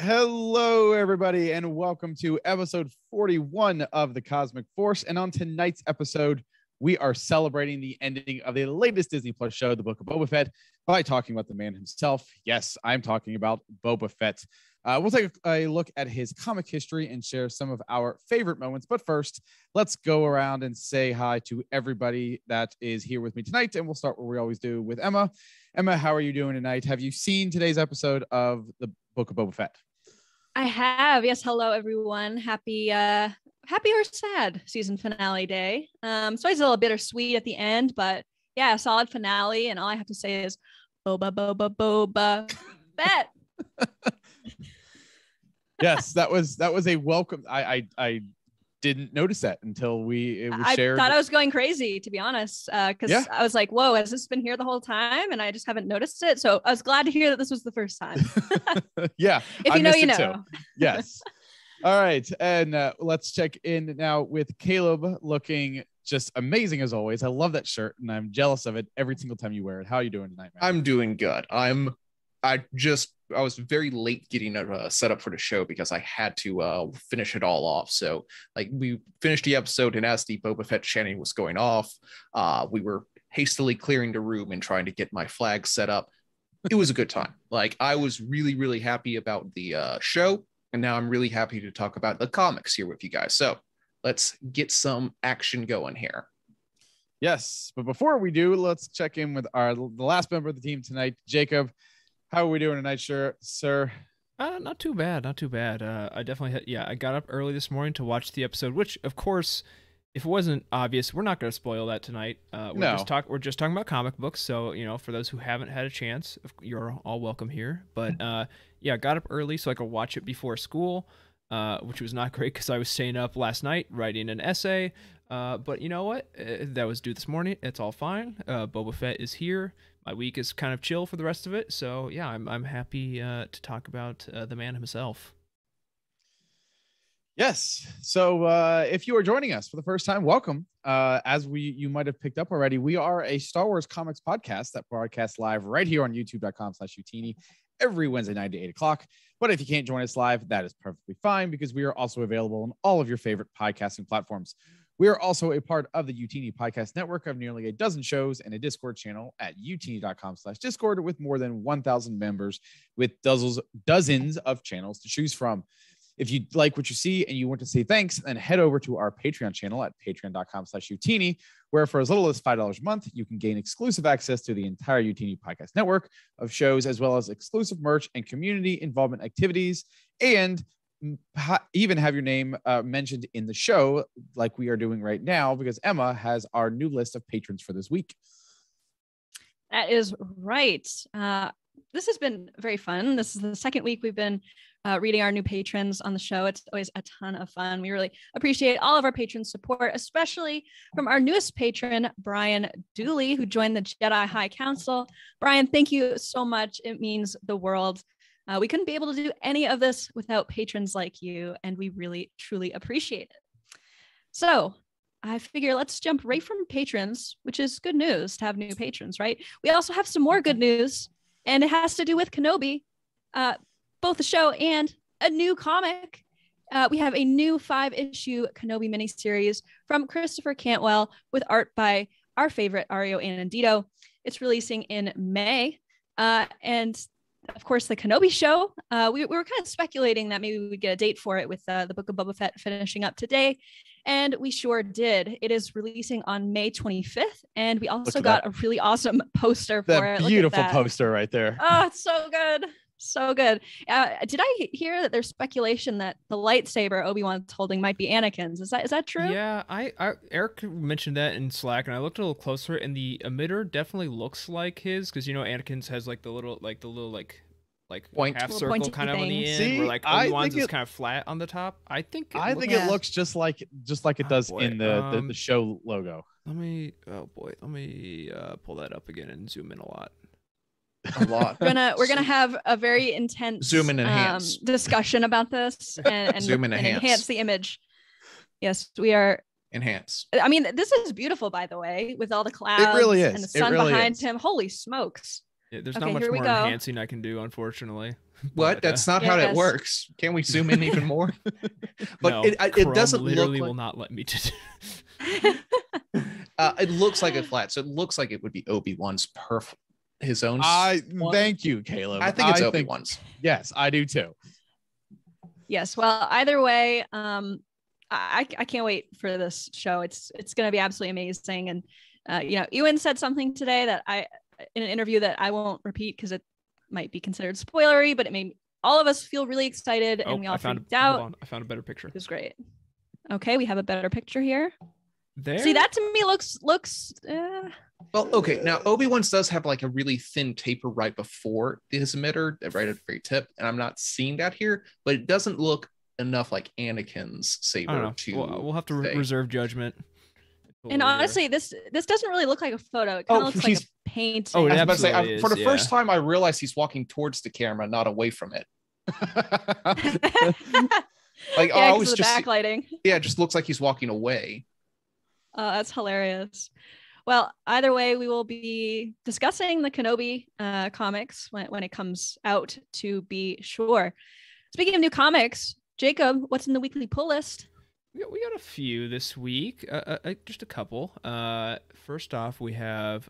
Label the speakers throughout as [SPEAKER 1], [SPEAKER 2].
[SPEAKER 1] Hello, everybody, and welcome to episode 41 of The Cosmic Force. And on tonight's episode, we are celebrating the ending of the latest Disney Plus show, The Book of Boba Fett, by talking about the man himself. Yes, I'm talking about Boba Fett. We'll take a look at his comic history and share some of our favorite moments. But first, let's go around and say hi to everybody that is here with me tonight. And we'll start where we always do with Emma. Emma, how are you doing tonight? Have you seen today's episode of The Book of Boba Fett?
[SPEAKER 2] I have. Yes. Hello, everyone. Happy or sad season finale day. So it's a little bittersweet at the end, but yeah, solid finale. And all I have to say is Boba, Boba, Boba Fett.
[SPEAKER 1] Yes, that was a welcome. I didn't notice that until it was shared.
[SPEAKER 2] I thought I was going crazy, to be honest, because I was like, whoa, has this been here the whole time? And I just haven't noticed it. So I was glad to hear that this was the first time.
[SPEAKER 1] Yeah.
[SPEAKER 2] If you know, you know.
[SPEAKER 1] Too. Yes. All right. And let's check in now with Caleb, looking just amazing as always. I love that shirt and I'm jealous of it every single time you wear it. How are you doing tonight, man?
[SPEAKER 3] I'm doing good. I was very late getting set up for the show because I had to finish it all off. So like we finished the episode, and as the Boba Fett chanting was going off, we were hastily clearing the room and trying to get my flag set up. It was a good time. Like I was really, really happy about the show. And now I'm really happy to talk about the comics here with you guys. So let's get some action going here.
[SPEAKER 1] Yes. But before we do, let's check in with the last member of the team tonight, Jacob. How are we doing tonight, sir?
[SPEAKER 4] Not too bad. I definitely I got up early this morning to watch the episode, which, of course, if it wasn't obvious, we're not going to spoil that tonight. We're just talking about comic books, so for those who haven't had a chance, you're all welcome here. But I got up early so I could watch it before school, which was not great because I was staying up last night writing an essay. But you know what? That was due this morning. It's all fine. Boba Fett is here. My week is kind of chill for the rest of it. So yeah, I'm happy to talk about the man himself.
[SPEAKER 1] Yes. So if you are joining us for the first time, welcome. As you might have picked up already, we are a Star Wars comics podcast that broadcasts live right here on youtube.com/Utini every Wednesday night at 8 o'clock. But if you can't join us live, that is perfectly fine because we are also available on all of your favorite podcasting platforms. We are also a part of the Utini podcast network of nearly a dozen shows and a Discord channel at utini.com/Discord with more than 1,000 members with dozens of channels to choose from. If you like what you see and you want to say thanks, then head over to our Patreon channel at patreon.com/Utini, where for as little as $5 a month, you can gain exclusive access to the entire Utini podcast network of shows, as well as exclusive merch and community involvement activities, and even have your name mentioned in the show like we are doing right now, because Emma has our new list of patrons for this week.
[SPEAKER 2] That is right. This has been very fun. This is the second week we've been reading our new patrons on the show. It's always a ton of fun. We really appreciate all of our patrons' support, especially from our newest patron, Brian Dooley, who joined the Jedi High Council. Brian, thank you so much. It means the world. We couldn't be able to do any of this without patrons like you, and we really, truly appreciate it. So I figure let's jump right from patrons, which is good news to have new patrons, right? We also have some more good news, and it has to do with Kenobi, both the show and a new comic. We have a new 5-issue Kenobi miniseries from Christopher Cantwell with art by our favorite Ario Anandito. It's releasing in May, and of course, the Kenobi show. We were kind of speculating that maybe we would get a date for it with the Book of Boba Fett finishing up today. And we sure did. It is releasing on May 25th. And we also got a really awesome poster for it.
[SPEAKER 1] That beautiful poster right there.
[SPEAKER 2] Oh, it's so good. So good. Did I hear that there's speculation that the lightsaber Obi-Wan's holding might be Anakin's? Is that true?
[SPEAKER 4] Yeah, Eric mentioned that in Slack, and I looked a little closer, and the emitter definitely looks like his, because Anakin's has like the little point, half circle kind of on the end.
[SPEAKER 1] See,
[SPEAKER 4] where like Obi-Wan's is kind of flat on the top. I think
[SPEAKER 1] it looks just like it does in the show logo.
[SPEAKER 4] Let me pull that up again and zoom in a lot.
[SPEAKER 2] We're gonna have a very intense
[SPEAKER 3] zoom and enhance
[SPEAKER 2] discussion about this and
[SPEAKER 3] zoom and
[SPEAKER 2] enhance the image. Yes, we are
[SPEAKER 3] enhance.
[SPEAKER 2] I mean, this is beautiful, by the way, with all the clouds.
[SPEAKER 1] It really is.
[SPEAKER 2] And the sun behind him. Holy smokes!
[SPEAKER 4] Yeah, there's
[SPEAKER 2] Okay,
[SPEAKER 4] not much
[SPEAKER 2] here we
[SPEAKER 4] more
[SPEAKER 2] go.
[SPEAKER 4] enhancing I can do, unfortunately.
[SPEAKER 3] What? That's not how that works. Can we zoom in even more? But
[SPEAKER 4] no,
[SPEAKER 3] it doesn't
[SPEAKER 4] literally
[SPEAKER 3] look
[SPEAKER 4] will not let me.
[SPEAKER 3] it looks like a flat, so it looks like it would be Obi-Wan's his own.
[SPEAKER 1] Thank you, Caleb.
[SPEAKER 3] I think it's Obi-Wan's.
[SPEAKER 1] Yes, I do too.
[SPEAKER 2] Yes. Well, either way, I can't wait for this show. It's going to be absolutely amazing. And Ewan said something today that in an interview that I won't repeat because it might be considered spoilery, but it made all of us feel really excited, and we all freaked out.
[SPEAKER 4] Hold on, I found a better picture.
[SPEAKER 2] It was great. Okay, we have a better picture here.
[SPEAKER 4] There.
[SPEAKER 2] See, that to me looks.
[SPEAKER 3] Well, okay. Now Obi-Wan's does have like a really thin taper right before his emitter, right at the very tip, and I'm not seeing that here, but it doesn't look enough like Anakin's saber.
[SPEAKER 4] We'll have to reserve judgment.
[SPEAKER 2] And honestly, this doesn't really look like a photo. It kind of looks like a painting.
[SPEAKER 3] Oh, I was about to say, for the first time, I realized he's walking towards the camera, not away from it. Like,
[SPEAKER 2] yeah, I always just backlighting.
[SPEAKER 3] Yeah, it just looks like he's walking away.
[SPEAKER 2] That's hilarious. Well, either way, we will be discussing the Kenobi comics when it comes out, to be sure. Speaking of new comics, Jacob, what's in the weekly pull list?
[SPEAKER 4] We got a few this week, just a couple. First off, we have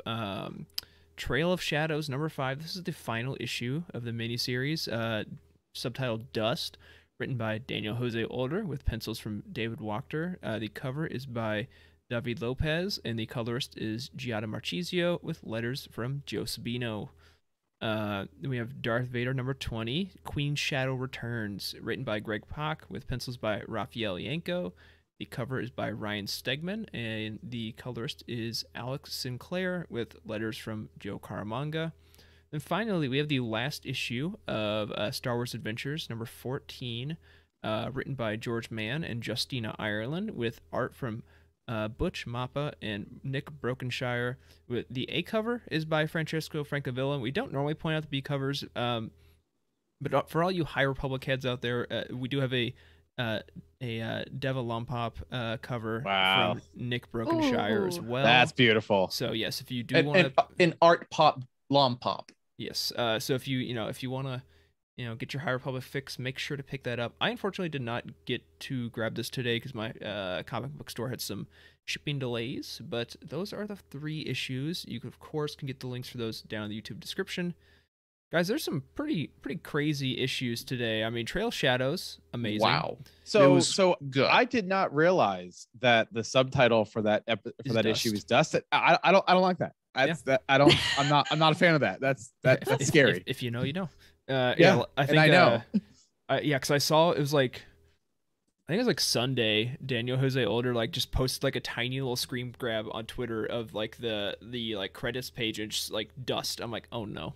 [SPEAKER 4] Trail of Shadows #5. This is the final issue of the miniseries, subtitled Dust, written by Daniel Jose Older with pencils from David Wachter. The cover is by David Lopez, and the colorist is Giada Marchisio with letters from Joe Sabino. Then we have Darth Vader #20, Queen Shadow Returns, written by Greg Pak with pencils by Raphael Yanko. The cover is by Ryan Stegman, and the colorist is Alex Sinclair with letters from Joe Caramanga. And finally, we have the last issue of Star Wars Adventures #14, written by George Mann and Justina Ireland, with art from Butch Mappa and Nick Brokenshire. With the A cover is by Francesco Francavilla. We don't normally point out the B covers, but for all you High Republic heads out there, we do have a Deva Lompop cover from Nick Brokenshire as well.
[SPEAKER 1] That's beautiful.
[SPEAKER 4] So yes, if you do want
[SPEAKER 3] an art pop Lompop.
[SPEAKER 4] Yes. So if you want to get your High Republic fix, make sure to pick that up. I unfortunately did not get to grab this today because my comic book store had some shipping delays, but those are the 3 issues. You, of course, can get the links for those down in the YouTube description. Guys, there's some pretty crazy issues today. I mean, Trail of Shadows, amazing.
[SPEAKER 3] Wow.
[SPEAKER 1] So
[SPEAKER 3] good.
[SPEAKER 1] I did not realize that the subtitle for that issue is Dust. I don't like that. I'm not a fan of that. That's scary.
[SPEAKER 4] If you know, you know.
[SPEAKER 1] I think,
[SPEAKER 4] and
[SPEAKER 1] I know.
[SPEAKER 4] Because I saw it was like, I think it was like Sunday. Daniel Jose Older just posted like a tiny little screen grab on Twitter of like the like credits page and just like Dust. I'm like, oh no.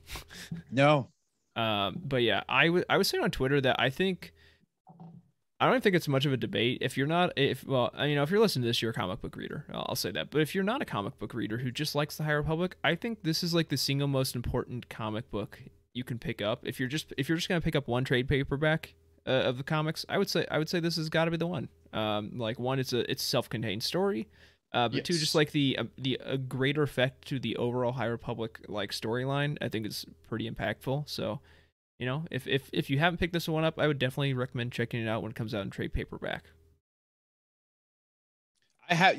[SPEAKER 1] No.
[SPEAKER 4] But yeah, I was saying on Twitter that I don't think it's much of a debate. If you're listening to this, you're a comic book reader. I'll say that. But if you're not a comic book reader who just likes the High Republic, I think this is like the single most important comic book you can pick up. If you're just gonna pick up one trade paperback of the comics, I would say this has got to be the one. Like one, it's a self-contained story, but yes. 2, just like the greater effect to the overall High Republic like storyline, I think is pretty impactful. So, if you haven't picked this one up, I would definitely recommend checking it out when it comes out in trade paperback.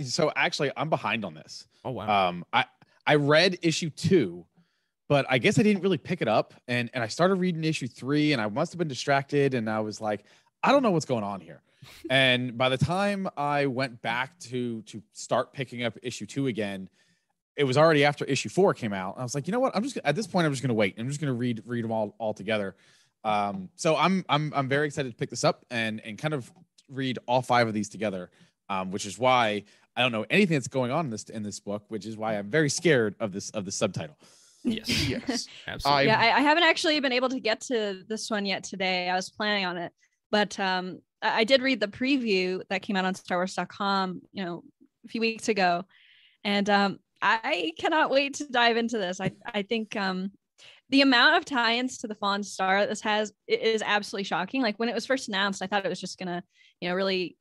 [SPEAKER 1] So actually, I'm behind on this.
[SPEAKER 4] Oh wow.
[SPEAKER 1] I read issue 2. But I guess I didn't really pick it up, and I started reading issue 3, and I must have been distracted, and I was like, I don't know what's going on here. And by the time I went back to start picking up issue 2 again, it was already after issue 4 came out. I was like, you know what? At this point, I'm just going to wait. I'm just going to read them all together. So I'm very excited to pick this up and kind of read all 5 of these together, which is why I don't know anything that's going on in this book, which is why I'm very scared of the subtitle.
[SPEAKER 4] Yes, absolutely.
[SPEAKER 2] I haven't actually been able to get to this one yet today. I was planning on it, but I did read the preview that came out on StarWars.com, a few weeks ago, and I cannot wait to dive into this. I think the amount of tie-ins to the Fallen Star this has is absolutely shocking. Like when it was first announced, I thought it was just gonna, really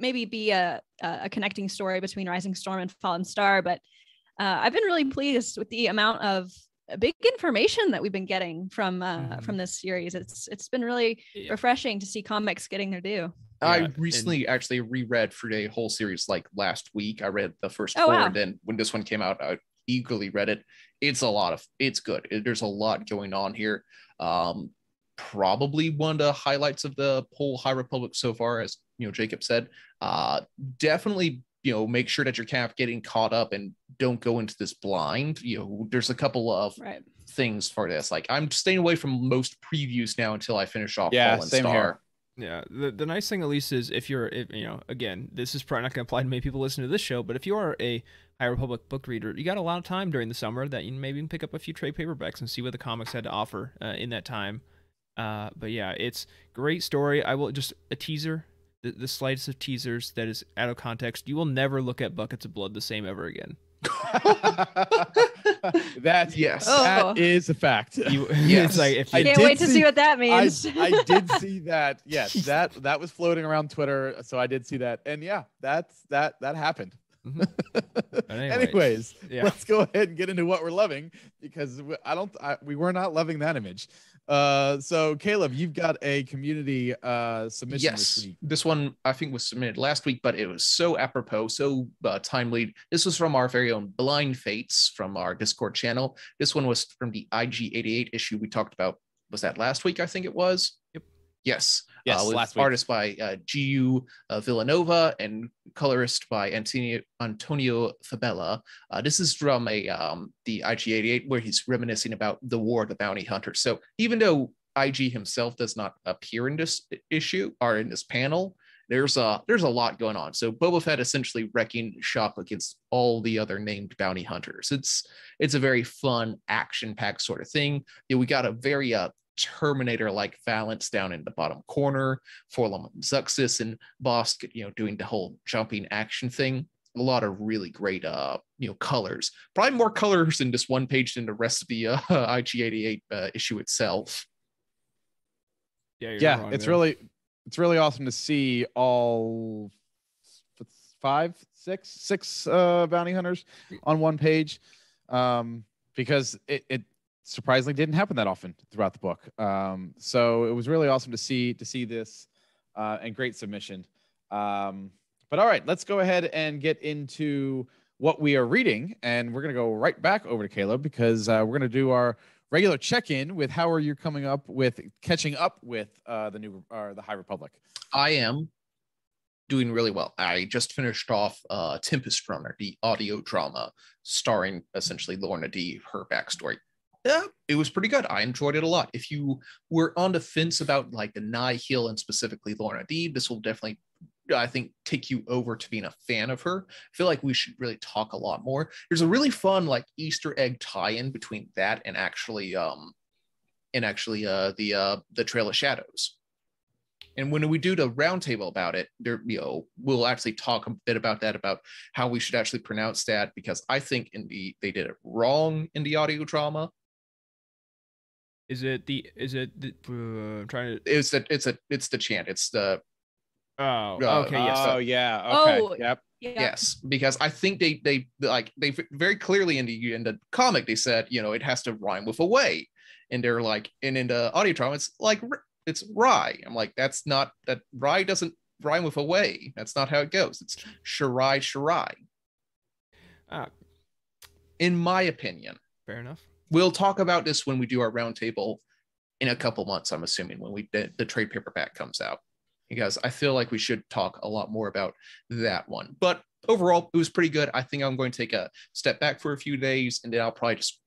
[SPEAKER 2] maybe be a connecting story between Rising Storm and Fallen Star, but I've been really pleased with the amount of big information that we've been getting from this series. It's been really refreshing to see comics getting their due.
[SPEAKER 3] I recently actually reread for a whole series like last week. I read the first four, and then when this one came out, I eagerly read it. It's good. There's a lot going on here. Probably one of the highlights of the whole High Republic so far, as Jacob said. Definitely, make sure that you're kind of getting caught up and don't go into this blind. There's a couple of things for this. Like, I'm staying away from most previews now until I finish off Fallen Star.
[SPEAKER 4] Here. Yeah, the nice thing at least is if again, this is probably not going to apply to many people listening to this show, but if you are a High Republic book reader, you got a lot of time during the summer that you maybe can pick up a few trade paperbacks and see what the comics had to offer in that time. But yeah, it's great story. I will just a teaser, the slightest of teasers that is out of context. You will never look at buckets of blood the same ever again.
[SPEAKER 1] That is a fact.
[SPEAKER 2] It's like if I can't wait to see what that means.
[SPEAKER 1] I did see that. Yes, that was floating around Twitter, so I did see that, and yeah, that happened. Mm-hmm. Anyways, let's go ahead and get into what we're loving, because we were not loving that image. So Caleb, you've got a community submission this week.
[SPEAKER 3] This one I think was submitted last week, but it was so apropos, so timely. This was from our very own Blind Fates from our Discord channel. This one was from the IG-88 issue we talked about. Was that last week? I think it was.
[SPEAKER 4] Yep.
[SPEAKER 3] Yes.
[SPEAKER 1] Yes.
[SPEAKER 3] With artist by G.U. Villanova and colorist by Antonio Fabella. This is from the IG-88, where he's reminiscing about the War of the Bounty Hunters. So even though IG himself does not appear in this issue or in this panel, there's a lot going on. So Boba Fett essentially wrecking shop against all the other named bounty hunters. It's a very fun, action-packed sort of thing. We got a very Terminator-like Valance down in the bottom corner, Forlom Zuxis and Bosk, doing the whole jumping action thing. A lot of really great, colors. Probably more colors in this one page than the rest of the IG-88 issue itself.
[SPEAKER 1] Yeah, it's really awesome to see all six bounty hunters on one page, because it surprisingly didn't happen that often throughout the book. So it was really awesome to see this, and great submission. But all right, let's go ahead and get into what we are reading, and we're going to go right back over to Caleb, because we're going to do our regular check-in with how are you catching up with the High Republic.
[SPEAKER 3] I am doing really well. I just finished off Tempest Runner, the audio drama starring essentially Lorna D, her backstory. Yeah, it was pretty good. I enjoyed it a lot. If you were on the fence about like the Nihil and specifically Lorna D, this will definitely, I think, take you over to being a fan of her. I feel like we should really talk a lot more. There's a really fun like Easter egg tie-in between that and actually the Trail of Shadows. And when we do the roundtable about it, we'll actually talk a bit about that, about how we should actually pronounce that, because I think they did it wrong in the audio drama.
[SPEAKER 4] It's the
[SPEAKER 3] chant. It's the
[SPEAKER 4] okay, yes.
[SPEAKER 1] Oh yeah. Okay. Yep.
[SPEAKER 3] Yes, because I think they very clearly in the comic they said, it has to rhyme with away, and they're like, and in the audio drama it's like it's rye. I'm like, that rye doesn't rhyme with away. That's not how it goes. It's shirai. In my opinion.
[SPEAKER 4] Fair enough.
[SPEAKER 3] We'll talk about this when we do our roundtable in a couple months, I'm assuming, when the trade paperback comes out, because I feel like we should talk a lot more about that one. But overall, it was pretty good. I think I'm going to take a step back for a few days, and then I'll probably just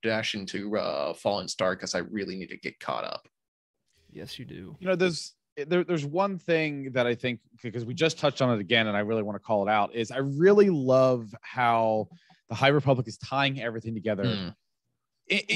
[SPEAKER 3] dash into Fallen Star, because I really need to get caught up.
[SPEAKER 4] Yes, you do.
[SPEAKER 1] There's one thing that I think, because we just touched on it again, and I really want to call it out, is I really love how the High Republic is tying everything together.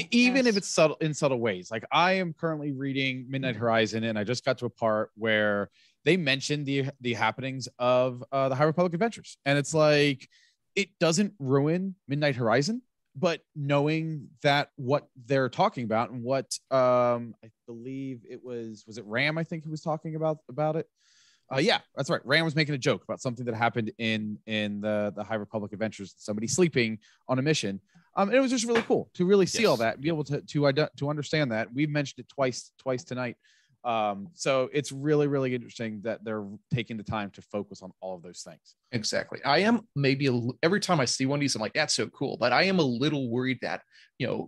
[SPEAKER 1] Even if it's subtle ways. Like, I am currently reading Midnight Horizon, and I just got to a part where they mentioned the happenings of the High Republic Adventures, and it's like, it doesn't ruin Midnight Horizon, but knowing that what they're talking about, and what I believe it was it Ram, I think, who was talking about it. Yeah, that's right. Ram was making a joke about something that happened in the High Republic Adventures, somebody sleeping on a mission. And it was just really cool to really see all that, be able to understand that. We've mentioned it twice tonight. So it's really, really interesting that they're taking the time to focus on all of those things.
[SPEAKER 3] Exactly. I am maybe every time I see one of these, I'm like, that's so cool. But I am a little worried that,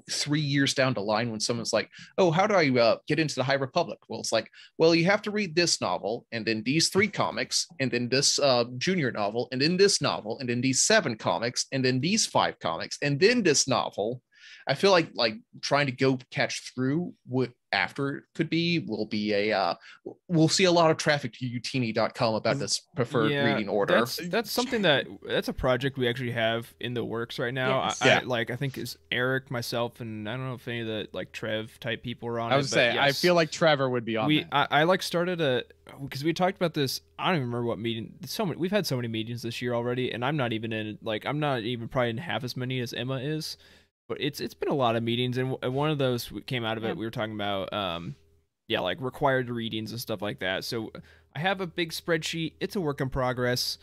[SPEAKER 3] 3 years down the line, when someone's like, oh, how do I get into the High Republic? Well, it's like, well, you have to read this novel, and then these 3 comics, and then this junior novel, and then this novel, and then these 7 comics, and then these 5 comics, and then this novel. I feel like trying to go catch through what after will be we'll see a lot of traffic to utini.com about this preferred reading order.
[SPEAKER 4] That's something that's a project we actually have in the works right now.
[SPEAKER 2] Yes.
[SPEAKER 4] I think is Eric, myself, and I don't know if any of the Trev type people are on it.
[SPEAKER 1] I would say, yes. I feel like Trevor would be on that.
[SPEAKER 4] I started because we talked about this. I don't even remember what meeting. We've had so many meetings this year already, and I'm not even probably in half as many as Emma is. But it's been a lot of meetings, and one of those came out of it. We were talking about, required readings and stuff like that. So I have a big spreadsheet. It's a work in progress.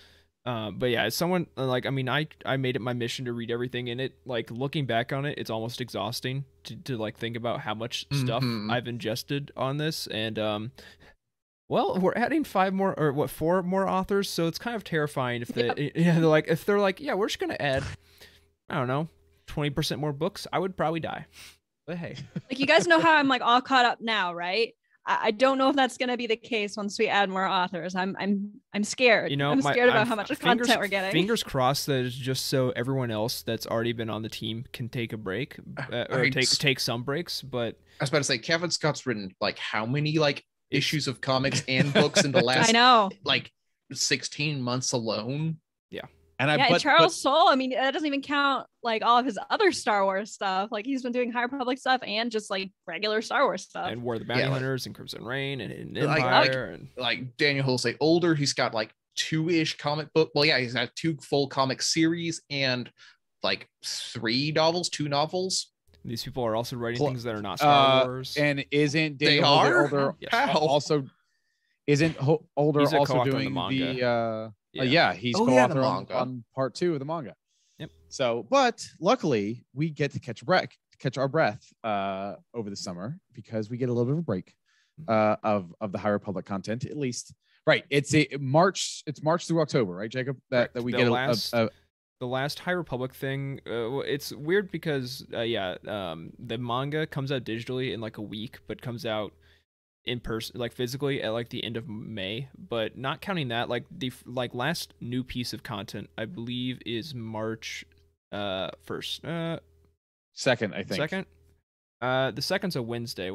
[SPEAKER 4] But yeah, as someone I made it my mission to read everything in it. Like looking back on it, it's almost exhausting to think about how much stuff I've ingested on this. And well, we're adding 4 more authors. So it's kind of terrifying if they're like, yeah, we're just gonna add, I don't know, 20% more books, I would probably die. But hey,
[SPEAKER 2] like, you guys know how I'm like all caught up now, right? I don't know if that's going to be the case once we add more authors. I'm scared. I'm scared about how much content we're getting.
[SPEAKER 4] Fingers crossed that it's just so everyone else that's already been on the team can take a break or take some breaks. But
[SPEAKER 3] I was about to say, Kevin Scott's written how many issues of comics and books in the last 16 months alone.
[SPEAKER 4] Yeah.
[SPEAKER 2] And Charles Soule, that doesn't even count all of his other Star Wars stuff. He's been doing High Republic stuff and just regular Star Wars stuff.
[SPEAKER 4] And War of the Bounty Hunters and Crimson Reign and Empire.
[SPEAKER 3] Daniel Hill say older, he's got 2-ish comic book. Well, yeah, he's got 2 full comic series and 2 novels.
[SPEAKER 4] These people are also writing things that are not Star Wars.
[SPEAKER 1] And isn't Daniel older?
[SPEAKER 4] Yes.
[SPEAKER 1] Also, isn't older
[SPEAKER 4] he's
[SPEAKER 1] also doing
[SPEAKER 4] the manga.
[SPEAKER 1] He's co-author on part 2 of the manga.
[SPEAKER 4] Yep.
[SPEAKER 1] So, but luckily we get to catch our breath over the summer because we get a little bit of a break of the High Republic content, at least. Right. It's March through October, right, Jacob? That we get
[SPEAKER 4] the last High Republic thing. It's weird because the manga comes out digitally in a week, but comes out in person, physically at the end of May. But not counting that, the last new piece of content I believe is March 1st,
[SPEAKER 1] 2nd, I think.
[SPEAKER 4] Second. The 2nd's a Wednesday.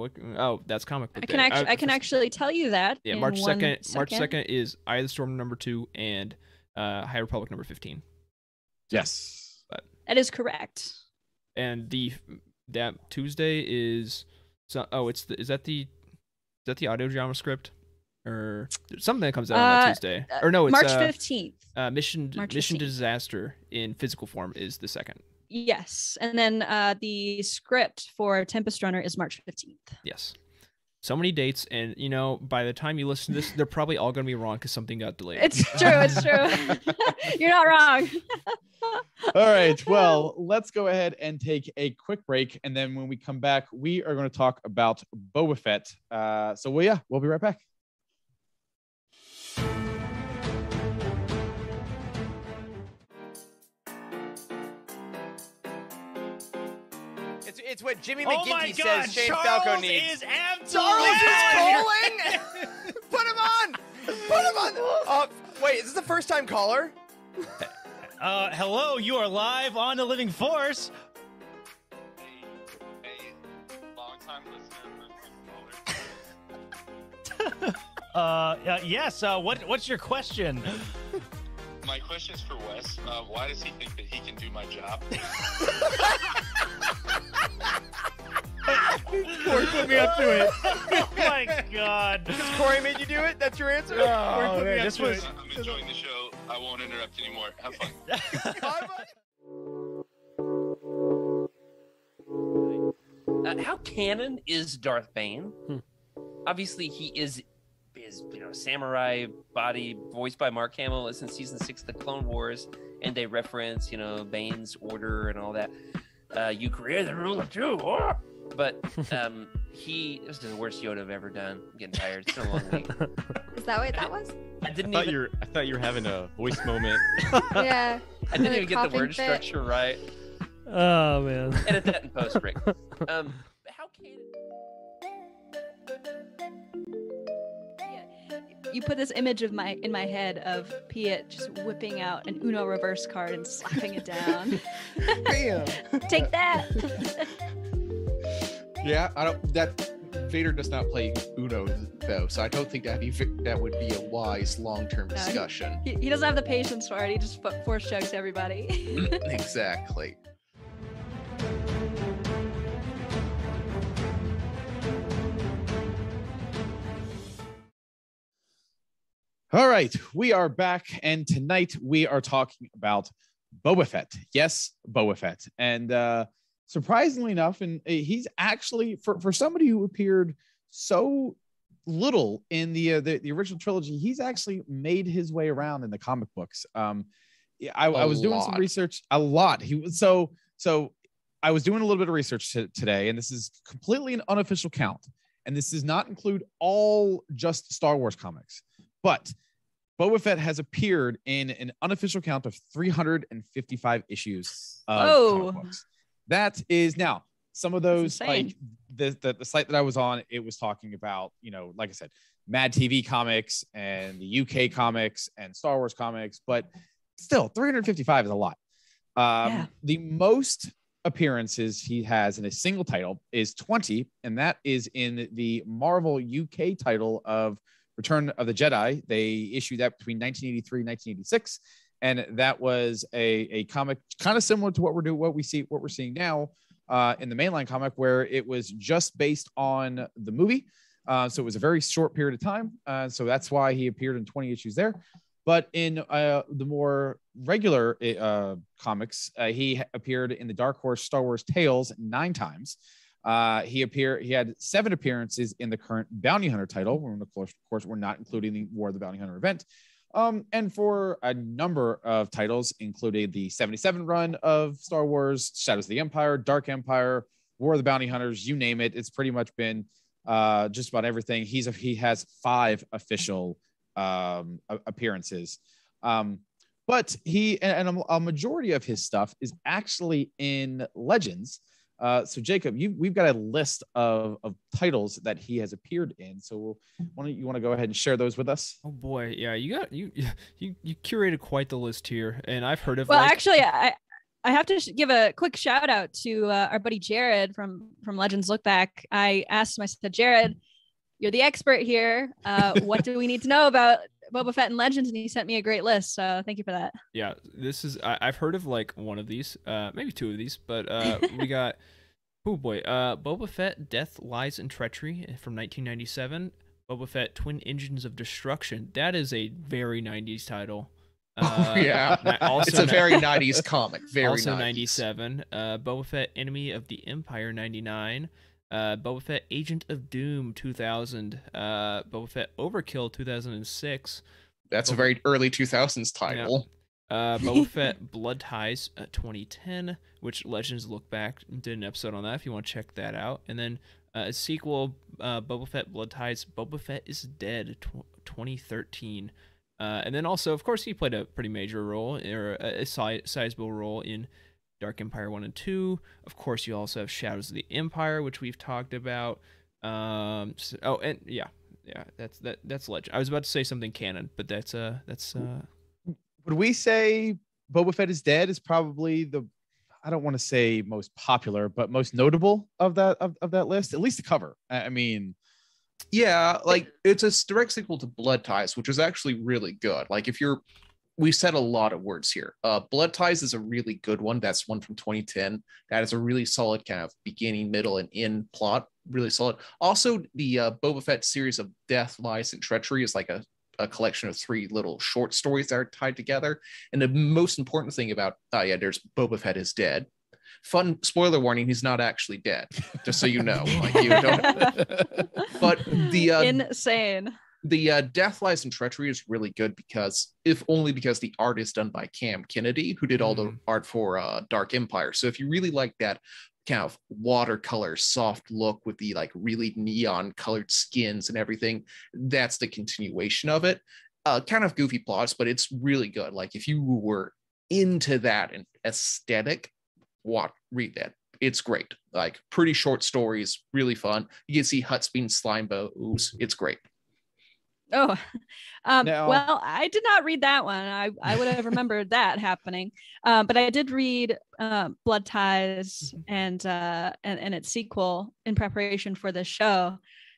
[SPEAKER 4] That's comic book day.
[SPEAKER 2] I can actually tell you that.
[SPEAKER 4] Yeah, March 2nd. March 2nd is Eye of the Storm #2 and High Republic #15.
[SPEAKER 1] Yes,
[SPEAKER 2] that is correct.
[SPEAKER 4] And that Tuesday is is that the audio drama script or something that comes out on that Tuesday? Or no, it's
[SPEAKER 2] March 15th.
[SPEAKER 4] Mission Disaster in physical form is the 2nd.
[SPEAKER 2] Yes, and then the script for Tempest Runner is March 15th.
[SPEAKER 4] Yes. So many dates, and by the time you listen to this, they're probably all going to be wrong because something got delayed.
[SPEAKER 2] It's true. You're not wrong.
[SPEAKER 1] All right. Well, let's go ahead and take a quick break, and then when we come back, we are going to talk about Boba Fett. We'll be right back.
[SPEAKER 5] It's what Jimmy McGinty says Shane Falco needs.
[SPEAKER 6] Is absolutely
[SPEAKER 5] calling. Put him on. Wait, is this a first-time caller?
[SPEAKER 6] Hello, you are live on The Living Force.
[SPEAKER 7] Hey, long-time listener, first-time caller.
[SPEAKER 6] Yes. What's your question?
[SPEAKER 7] My question is for Wes. Why does he think that he can do my job?
[SPEAKER 6] Corey put me up to it. Oh my God!
[SPEAKER 5] Because Corey made you do it? That's your answer?
[SPEAKER 6] Oh, man,
[SPEAKER 7] I'm enjoying the show. I won't interrupt anymore. Have fun.
[SPEAKER 8] How canon is Darth Bane? Obviously, he is samurai body voiced by Mark Hamill since season 6 of the Clone Wars, and they reference Bane's order and all that. You created the ruler too. But this is the worst Yoda I've ever done. I'm getting tired. It's been a long week.
[SPEAKER 9] Is that what that was?
[SPEAKER 8] I
[SPEAKER 10] thought you were having a voice moment.
[SPEAKER 9] Yeah.
[SPEAKER 8] I didn't even get the word structure right.
[SPEAKER 11] Oh man.
[SPEAKER 8] Edit that in post, Rick. How can
[SPEAKER 2] you put this image of in my head of Piet just whipping out an Uno reverse card and slapping it down.
[SPEAKER 3] Bam!
[SPEAKER 2] Take that.
[SPEAKER 3] Yeah, Vader does not play Uno though, so I don't think that would be a wise long-term discussion.
[SPEAKER 2] He doesn't have the patience for it. He just force chokes everybody.
[SPEAKER 3] Exactly.
[SPEAKER 1] All right, we are back, and tonight we are talking about Boba Fett. Yes, Boba Fett. And surprisingly enough, and he's actually, for somebody who appeared so little in the original trilogy, he's actually made his way around in the comic books. I was doing some research. A lot. He was so I was doing a little bit of research today, and this is completely an unofficial count, and this does not include all just Star Wars comics. But Boba Fett has appeared in an unofficial count of 355 issues of comic books. That is now some of those, like the site that I was on, it was talking about, like I said, Mad TV comics and the UK comics and Star Wars comics, but still 355 is a lot. The most appearances he has in a single title is 20, and that is in the Marvel UK title of Return of the Jedi. They issued that between 1983 and 1986, and that was a comic kind of similar to what we're seeing now in the mainline comic, where it was just based on the movie. So it was a very short period of time. So that's why he appeared in 20 issues there. But in the more regular comics, he appeared in the Dark Horse Star Wars Tales 9 times. He had 7 appearances in the current Bounty Hunter title. Of course, we're not including the War of the Bounty Hunter event. And for a number of titles, including the 77 run of Star Wars, Shadows of the Empire, Dark Empire, War of the Bounty Hunters, you name it. It's pretty much been just about everything. He has 5 official appearances. But a majority of his stuff is actually in Legends. So Jacob, we've got a list of titles that he has appeared in. So why don't you want to go ahead and share those with us?
[SPEAKER 4] Oh boy, yeah, you curated quite the list here, and I've heard of.
[SPEAKER 2] Well, actually, I have to give a quick shout out to our buddy Jared from Legends Look Back. I asked him, I said, Jared, you're the expert here. What do we need to know about Boba Fett and Legends? And he sent me a great list. So thank you for that.
[SPEAKER 4] Yeah, I've heard of like one of these, maybe 2 of these, but we got, Boba Fett, Death, Lies, and Treachery from 1997. Boba Fett, Twin Engines of Destruction. That is a very 90s title.
[SPEAKER 3] Yeah, it's a very 90s comic. Also
[SPEAKER 4] 97. Boba Fett, Enemy of the Empire 99. Boba Fett, Agent of Doom 2000. Boba Fett, Overkill 2006.
[SPEAKER 3] That's a very early 2000s title.
[SPEAKER 4] Boba Fett, Blood Ties 2010, which Legends Look Back did an episode on that if you want to check that out. And then a sequel, Boba Fett, Blood Ties, Boba Fett is Dead 2013. And then also, of course, he played a pretty major role, or a sizable role in Dark Empire 1 and 2. Of course, you also have Shadows of the Empire, which we've talked about. That's Legend. I was about to say something canon, but that's
[SPEAKER 1] Would we say Boba Fett is Dead is probably I don't want to say most popular, but most notable of that list, at least the cover. I mean,
[SPEAKER 3] yeah, like it's a direct sequel to Blood Ties, which is actually really good. Like we said a lot of words here. Blood Ties is a really good one. That's one from 2010. That is a really solid kind of beginning, middle, and end plot. Really solid. Also, the Boba Fett series of Death, Lies, and Treachery is like a collection of 3 little short stories that are tied together. And the most important thing about, there's Boba Fett is Dead. Fun spoiler warning, he's not actually dead, just so you know. Like you don't. But the
[SPEAKER 2] insane.
[SPEAKER 3] The Death, Lies, and Treachery is really good because, if only because the art is done by Cam Kennedy, who did all the art for Dark Empire. So if you really like that kind of watercolor soft look with the like really neon colored skins and everything, that's the continuation of it. Kind of goofy plots, but it's really good. Like if you were into that and aesthetic, read that. It's great. Like pretty short stories, really fun. You can see Huts being slime bows. It's great.
[SPEAKER 2] Oh, well, I did not read that one. I would have remembered that happening. But I did read Blood Ties and its sequel in preparation for this show.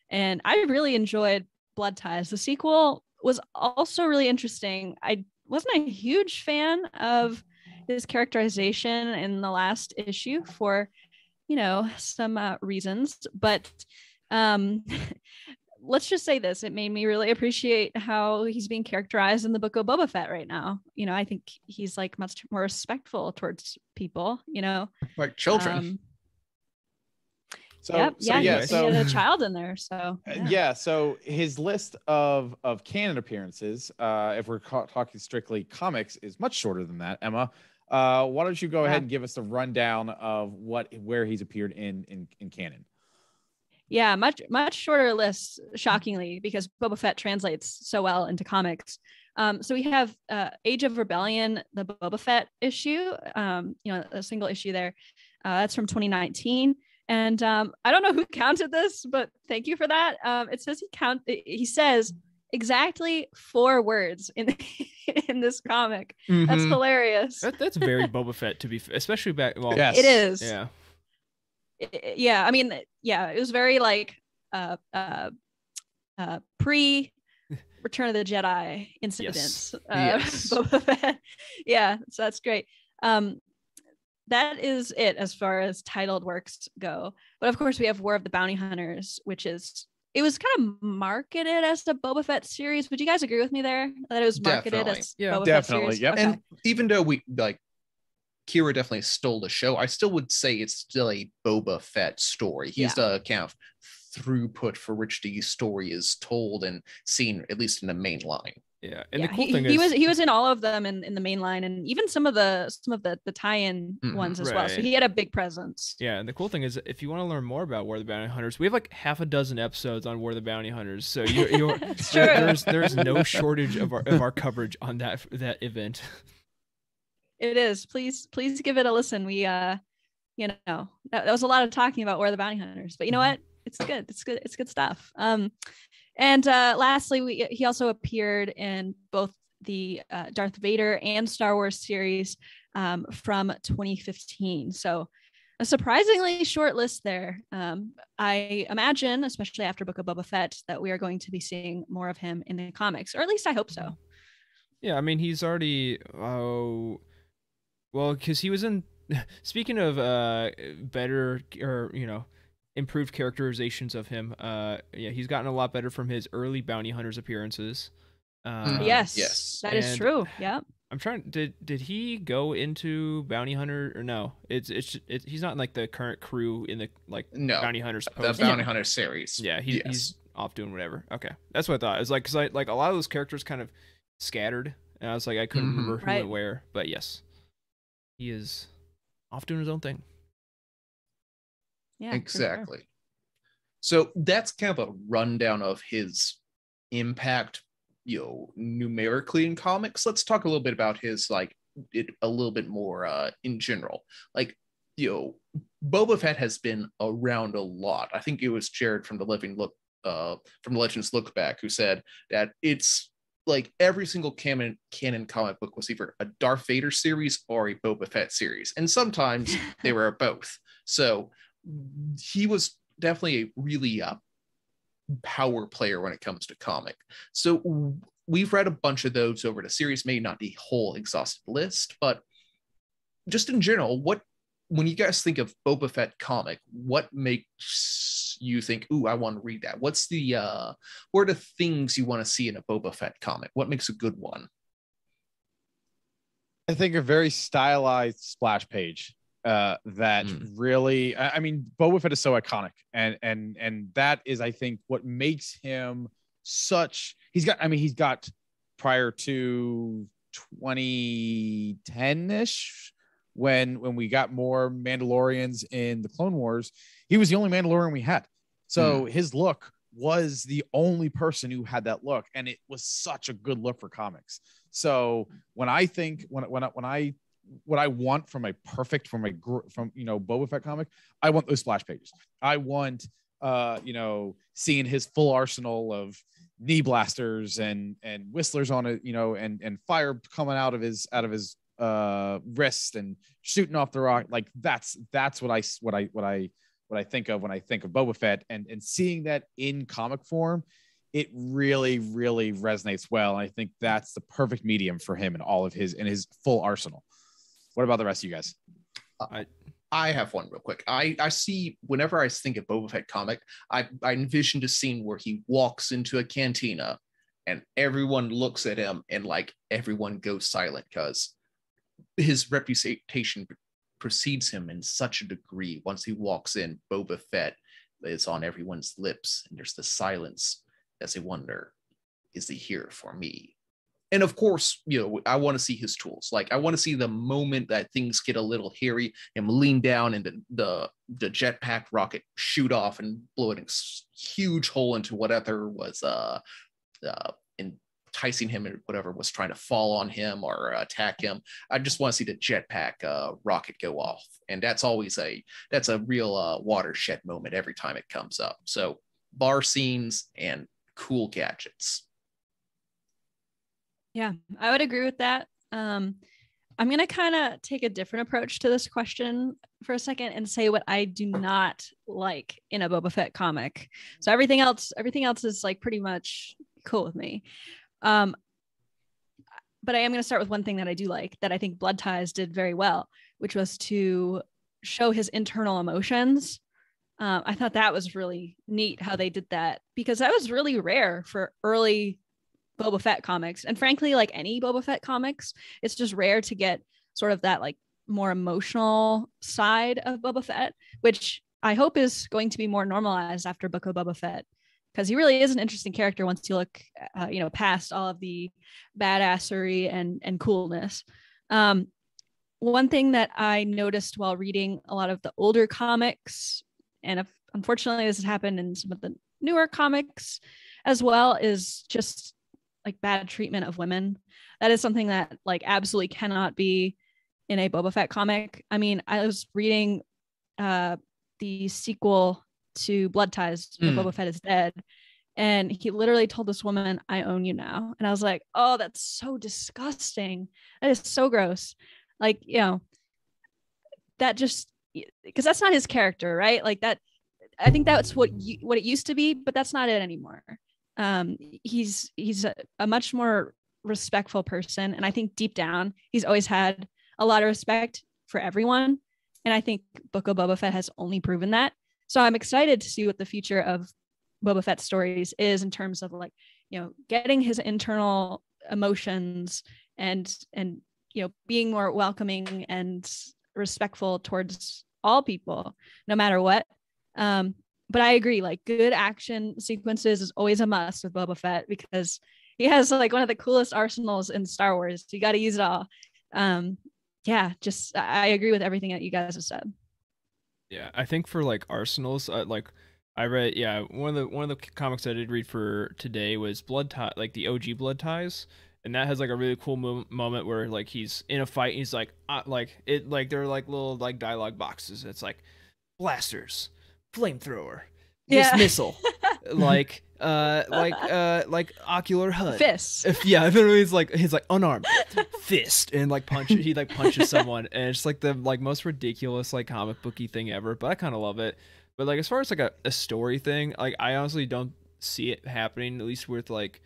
[SPEAKER 2] And I really enjoyed Blood Ties. The sequel was also really interesting. I wasn't a huge fan of his characterization in the last issue for, some reasons, but let's just say this. It made me really appreciate how he's being characterized in the Book of Boba Fett right now. I think he's like much more respectful towards people,
[SPEAKER 3] like children.
[SPEAKER 2] He had a child in there. So
[SPEAKER 1] so his list of canon appearances, if we're talking strictly comics, is much shorter than that. Emma, why don't you go ahead and give us a rundown of where he's appeared in canon?
[SPEAKER 2] Yeah, much shorter list, shockingly, because Boba Fett translates so well into comics. So we have Age of Rebellion, the Boba Fett issue, a single issue there. That's from 2019. And I don't know who counted this, but thank you for that. It says he says exactly 4 words in this comic. Mm-hmm. That's hilarious.
[SPEAKER 4] That's very Boba Fett, to be especially back. Well,
[SPEAKER 2] yes. It is.
[SPEAKER 4] Yeah.
[SPEAKER 2] Yeah, I mean, it was very like pre Return of the Jedi incidents.
[SPEAKER 3] Yes.
[SPEAKER 2] Boba Fett. Yeah, so that's great. That is it as far as titled works go. But of course, we have War of the Bounty Hunters, it was kind of marketed as the Boba Fett series. Would you guys agree with me there? That it was marketed as Boba Fett series?
[SPEAKER 1] Yep.
[SPEAKER 2] Okay.
[SPEAKER 3] And even though Kira definitely stole the show, I still would say it's still a Boba Fett story. He's the kind of throughput for which the story is told and seen, at least in the main line.
[SPEAKER 4] Yeah, and the cool thing is
[SPEAKER 2] he was in all of them in the main line, and even some of the tie-in ones as well. So he had a big presence.
[SPEAKER 4] Yeah, and the cool thing is, if you want to learn more about War of the Bounty Hunters, we have like half a dozen episodes on War of the Bounty Hunters. So there's no shortage of our coverage on that event.
[SPEAKER 2] It is. Please give it a listen. We that was a lot of talking about War of the Bounty Hunters, but you know what? It's good. It's good stuff. And lastly, he also appeared in both the Darth Vader and Star Wars series from 2015. So a surprisingly short list there. I imagine, especially after Book of Boba Fett, that we are going to be seeing more of him in the comics, or at least I hope so.
[SPEAKER 4] Yeah, I mean, he's already because he was in. Speaking of better or improved characterizations of him, he's gotten a lot better from his early Bounty Hunters appearances.
[SPEAKER 2] Yes, that is true. Yeah,
[SPEAKER 4] I'm trying. Did he go into Bounty Hunter or no? It's he's not in like the current crew in the Bounty Hunters post.
[SPEAKER 3] The Bounty Hunter series.
[SPEAKER 4] Yeah, he's off doing whatever. Okay, that's what I thought. It was like because like a lot of those characters kind of scattered, and I was like I couldn't remember who went where. But yes, he is off doing his own thing.
[SPEAKER 2] Yeah,
[SPEAKER 3] exactly. Sure. So that's kind of a rundown of his impact, numerically in comics. Let's talk a little bit about his a little bit more in general. Boba Fett has been around a lot. I think it was Jared from the Legends Look Back who said that it's like every single canon comic book was either a Darth Vader series or a Boba Fett series, and sometimes they were both. So he was definitely a really power player when it comes to comic. So we've read a bunch of those over the series, maybe not the whole exhaustive list, but just in general, when you guys think of Boba Fett comic, what makes you think, ooh, I want to read that? What's what are the things you want to see in a Boba Fett comic? What makes a good one?
[SPEAKER 1] I think a very stylized splash page. That really, I mean, Boba Fett is so iconic, and that is, I think, what makes him he's got prior to 2010-ish when we got more Mandalorians in the Clone Wars, he was the only Mandalorian we had. So his look was the only person who had that look, and it was such a good look for comics. So when I think what I want from Boba Fett comic, I want those splash pages. I want seeing his full arsenal of knee blasters and whistlers on it, and fire coming out of his wrist and shooting off the rock. Like that's what I think of when I think of Boba Fett, and seeing that in comic form, it really, really resonates well. And I think that's the perfect medium for him and all of his full arsenal. What about the rest of you guys?
[SPEAKER 3] I have one real quick. I see, whenever I think of Boba Fett comic, I envisioned a scene where he walks into a cantina and everyone looks at him and like everyone goes silent because his reputation precedes him in such a degree. Once he walks in, Boba Fett is on everyone's lips and there's the silence as they wonder, is he here for me? And of course, I want to see his tools. Like I want to see the moment that things get a little hairy, him lean down and the jetpack rocket shoot off and blow a huge hole into whatever was enticing him, and whatever was trying to fall on him or attack him. I just want to see the jetpack rocket go off, and that's a real watershed moment every time it comes up. So bar scenes and cool gadgets.
[SPEAKER 2] Yeah, I would agree with that. I'm going to kind of take a different approach to this question for a second and say what I do not like in a Boba Fett comic. So everything else is like pretty much cool with me. But I am going to start with one thing that I do like, that I think Blood Ties did very well, which was to show his internal emotions. I thought that was really neat how they did that, because that was really rare for early Boba Fett comics, and frankly, like any Boba Fett comics, it's just rare to get sort of that like more emotional side of Boba Fett, which I hope is going to be more normalized after Book of Boba Fett, because he really is an interesting character once you look past all of the badassery and coolness. One thing that I noticed while reading a lot of the older comics, and unfortunately this has happened in some of the newer comics as well, is just like bad treatment of women. That is something that like absolutely cannot be in a Boba Fett comic. I mean, I was reading the sequel to Blood Ties, where Boba Fett is dead, and he literally told this woman, "I own you now." And I was like, oh, that's so disgusting. That is so gross. Like, that just, because that's not his character, right? Like that, I think that's what it used to be, but that's not it anymore. He's a much more respectful person, and I think deep down he's always had a lot of respect for everyone, and I think Book of Boba Fett has only proven that. So I'm excited to see what the future of Boba Fett stories is in terms of like, getting his internal emotions and being more welcoming and respectful towards all people, no matter what. But I agree, like good action sequences is always a must with Boba Fett, because he has like one of the coolest arsenals in Star Wars. You got to use it all. I agree with everything that you guys have said.
[SPEAKER 4] Yeah, I think for like arsenals, like I read, one of the comics I did read for today was Blood Tie, like the OG Blood Ties, and that has like a really cool moment where like he's in a fight and he's like they're like little like dialogue boxes. It's like blasters, flamethrower, dismissal, like ocular HUD,
[SPEAKER 2] fist.
[SPEAKER 4] He's like unarmed fist, and like he punches someone, and it's like the like most ridiculous like comic booky thing ever. But I kind of love it. But like as far as like a story thing, like I honestly don't see it happening, at least with like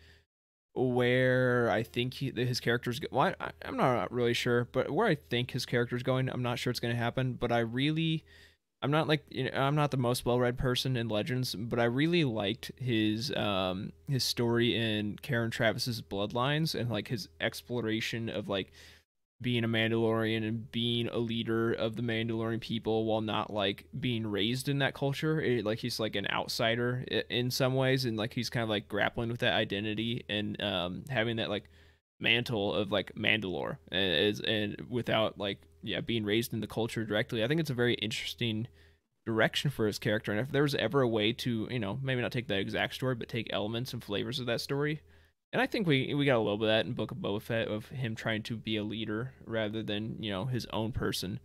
[SPEAKER 4] where I think his character's well, I'm not really sure, but where I think his character's going, I'm not sure it's going to happen. But I'm not like, I'm not the most well-read person in Legends, but I really liked his story in Karen Travis's Bloodlines, and like his exploration of like being a Mandalorian and being a leader of the Mandalorian people while not like being raised in that culture. Like he's like an outsider in some ways, and like he's kind of like grappling with that identity and having that like mantle of like Mandalore and without like being raised in the culture directly. I think it's a very interesting direction for his character, and if there was ever a way to, you know, maybe not take the exact story but take elements and flavors of that story. And I think we got a little bit of that in Book of Boba Fett, of him trying to be a leader rather than, you know, his own person.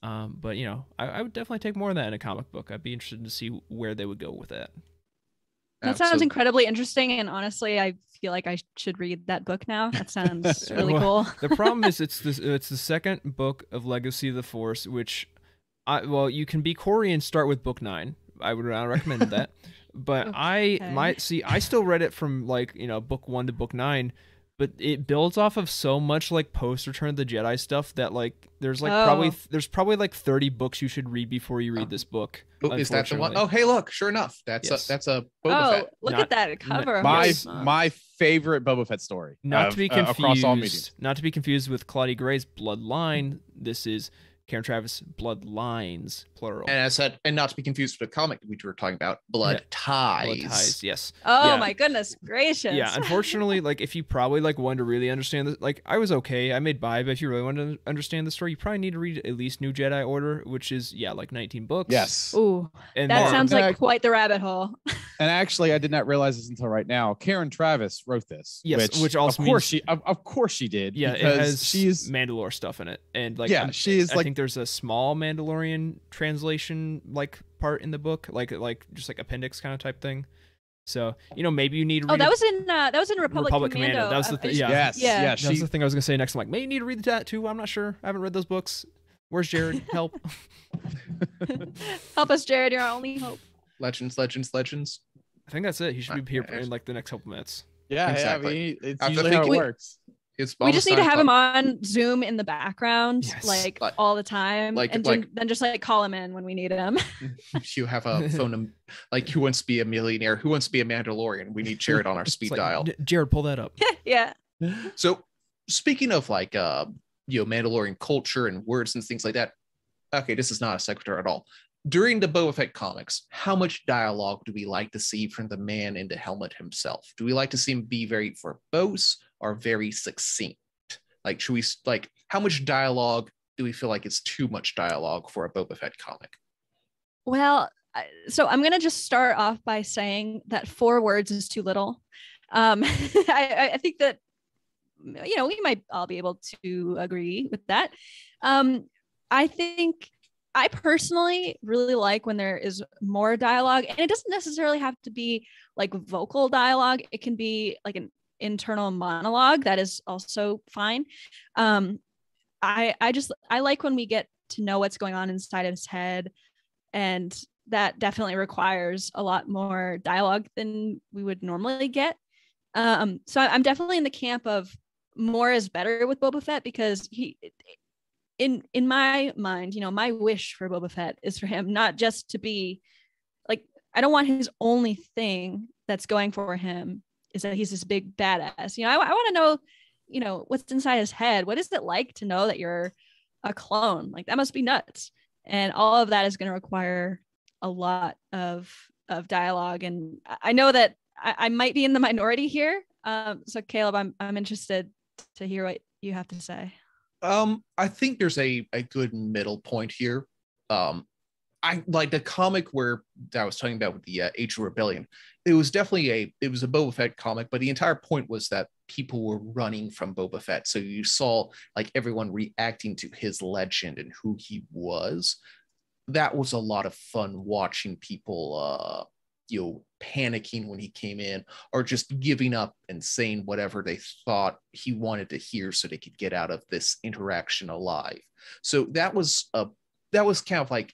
[SPEAKER 4] But, you know, I would definitely take more of that in a comic book. I'd be interested to see where they would go with that.
[SPEAKER 2] That sounds incredibly interesting. And honestly, I feel like I should read that book now. That sounds really cool.
[SPEAKER 4] The problem is it's the second book of Legacy of the Force, which, you can be Corey and start with book 9. I would not recommend that. But
[SPEAKER 2] Okay.
[SPEAKER 4] I still read it from like, you know, book 1 to book 9, but it builds off of so much like post Return of the Jedi stuff that like there's like probably like 30 books you should read before you read this book.
[SPEAKER 3] Is that the one? Oh, hey, look, sure enough, that's a Boba Fett.
[SPEAKER 2] Look at that cover.
[SPEAKER 1] My favorite Boba Fett story.
[SPEAKER 4] Not to be confused.
[SPEAKER 1] Across all mediums.
[SPEAKER 4] Not to be confused with Claudia Gray's Bloodline. This is Karen Travis Bloodlines, plural.
[SPEAKER 3] And I said, and not to be confused with the comic we were talking about, Blood Ties.
[SPEAKER 4] Blood Ties, yes.
[SPEAKER 2] Oh my goodness gracious.
[SPEAKER 4] Yeah, unfortunately, like if you probably like wanted to really understand this, like I was okay, I made by, but if you really want to understand the story, you probably need to read at least New Jedi Order, which is like 19 books.
[SPEAKER 1] Yes.
[SPEAKER 2] Ooh, and that sounds like quite the rabbit hole.
[SPEAKER 1] And actually, I did not realize this until right now. Karen Travis wrote this.
[SPEAKER 4] Yes, which also
[SPEAKER 1] of course she did.
[SPEAKER 4] Yeah, it has she's Mandalore stuff in it, and like
[SPEAKER 1] she's
[SPEAKER 4] I think there's a small Mandalorian translation like part in the book, like just like appendix kind of type thing. So maybe you need to read
[SPEAKER 2] that was in Republic Commando.
[SPEAKER 4] That was the thing. Yes. That was the thing I was gonna say next. I'm like, maybe you need to read that too. I'm not sure. I haven't read those books. Where's Jared? Help.
[SPEAKER 2] Help us, Jared. You're our only hope.
[SPEAKER 3] Legends.
[SPEAKER 4] I think that's it. He should be here in like the next couple minutes.
[SPEAKER 1] Yeah,
[SPEAKER 3] exactly.
[SPEAKER 1] It's usually how it works.
[SPEAKER 2] We just need to have him on Zoom in the background, like all the time, then just like call him in when we need him.
[SPEAKER 3] You have a phone, like who wants to be a millionaire? Who wants to be a Mandalorian? We need Jared on our speed dial.
[SPEAKER 4] Jared, pull that up.
[SPEAKER 2] Yeah.
[SPEAKER 3] So speaking of like Mandalorian culture and words and things like that. Okay, this is not a sequitur at all. During the Boba Fett comics, how much dialogue do we like to see from the man in the helmet himself? Do we like to see him be very verbose or very succinct? Like, should we how much dialogue do we feel like is too much dialogue for a Boba Fett comic?
[SPEAKER 2] Well, so I'm gonna just start off by saying that 4 words is too little. I think that we might all be able to agree with that. I think I personally really like when there is more dialogue, and it doesn't necessarily have to be like vocal dialogue. It can be like an internal monologue. That is also fine. I like when we get to know what's going on inside of his head, and that definitely requires a lot more dialogue than we would normally get. So I'm definitely in the camp of more is better with Boba Fett, because in my mind, my wish for Boba Fett is for him not just to be like, I don't want his only thing that's going for him is that he's this big badass. I want to know, what's inside his head. What is it like to know that you're a clone? Like, that must be nuts. And all of that is going to require a lot of dialogue. And I know that I might be in the minority here. So Caleb, I'm interested to hear what you have to say.
[SPEAKER 3] I think there's a good middle point here. I like the comic where I was talking about with the Age of Rebellion. It was definitely a Boba Fett comic, but the entire point was that people were running from Boba Fett. So you saw like everyone reacting to his legend and who he was. That was a lot of fun watching people panicking when he came in, or just giving up and saying whatever they thought he wanted to hear so they could get out of this interaction alive. So that was kind of like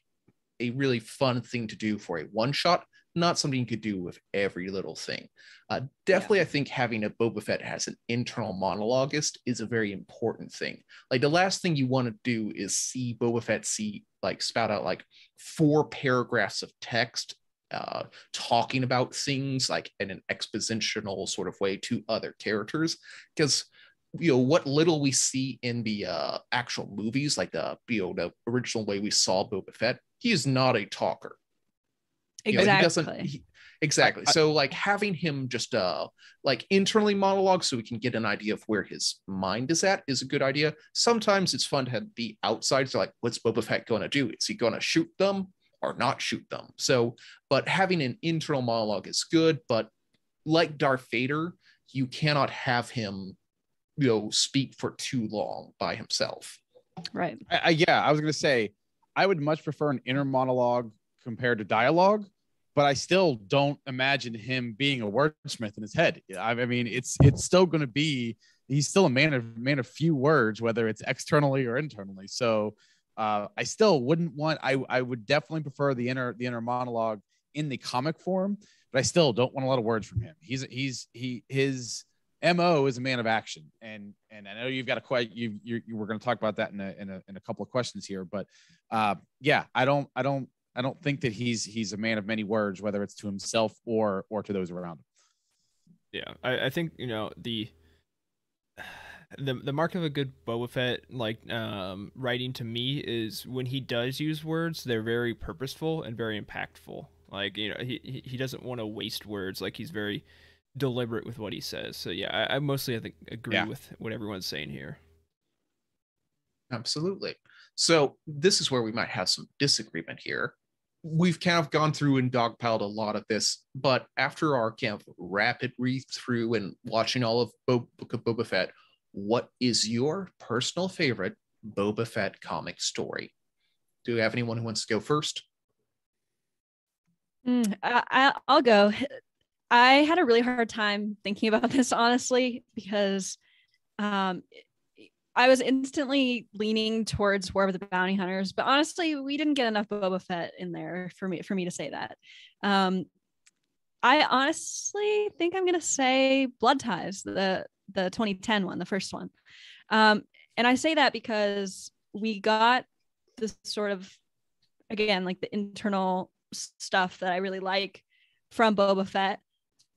[SPEAKER 3] a really fun thing to do for a one shot, not something you could do with every little thing. Definitely, I think having a Boba Fett as an internal monologuist is a very important thing. Like, the last thing you want to do is see Boba Fett spout out like 4 paragraphs of text talking about things like in an expositional sort of way to other characters, because what little we see in the actual movies, like the the original way we saw Boba Fett, he is not a talker.
[SPEAKER 2] Exactly.
[SPEAKER 3] Exactly. So like having him just like internally monologue so we can get an idea of where his mind is at is a good idea. Sometimes it's fun to have the outside. So like, what's Boba Fett going to do? Is he going to shoot them or not shoot them? So, but having an internal monologue is good. But like Darth Vader, you cannot have him, speak for too long by himself.
[SPEAKER 2] Right.
[SPEAKER 1] I was going to say, I would much prefer an inner monologue compared to dialogue, but I still don't imagine him being a wordsmith in his head. I mean, it's still going to be, he's still a man of few words, whether it's externally or internally. So I still wouldn't want, I would definitely prefer the inner monologue in the comic form, but I still don't want a lot of words from him. His MO is a man of action. And I know you've got we're going to talk about that in a couple of questions here, but yeah, I don't think that he's a man of many words, whether it's to himself or to those around him.
[SPEAKER 4] Yeah, I think the mark of a good Boba Fett writing to me is when he does use words, they're very purposeful and very impactful. Like he doesn't want to waste words. Like he's very deliberate with what he says. So yeah, I mostly agree with what everyone's saying here.
[SPEAKER 3] Absolutely. So this is where we might have some disagreement here. We've kind of gone through and dogpiled a lot of this, but after our kind of rapid read through and watching all of Book of Boba Fett, what is your personal favorite Boba Fett comic story? Do you have anyone who wants to go first?
[SPEAKER 2] I'll go. I had a really hard time thinking about this, honestly, because I was instantly leaning towards War of the Bounty Hunters, but honestly, we didn't get enough Boba Fett in there for me to say that. I honestly think I'm gonna say Blood Ties, the 2010 one, the first one. And I say that because we got this sort of, again, like the internal stuff that I really like from Boba Fett.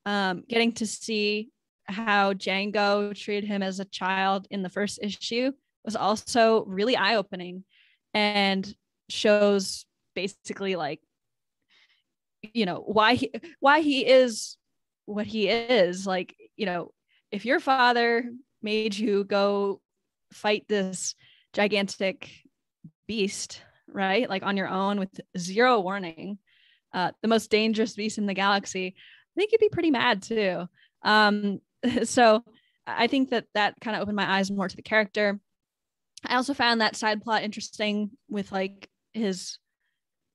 [SPEAKER 2] Getting to see how Jango treated him as a child in the first issue was also really eye-opening and shows basically like, why he is what he is. Like, if your father made you go fight this gigantic beast, right? Like on your own with zero warning, the most dangerous beast in the galaxy, I think you'd be pretty mad too. So I think that kind of opened my eyes more to the character. I also found that side plot interesting with like his,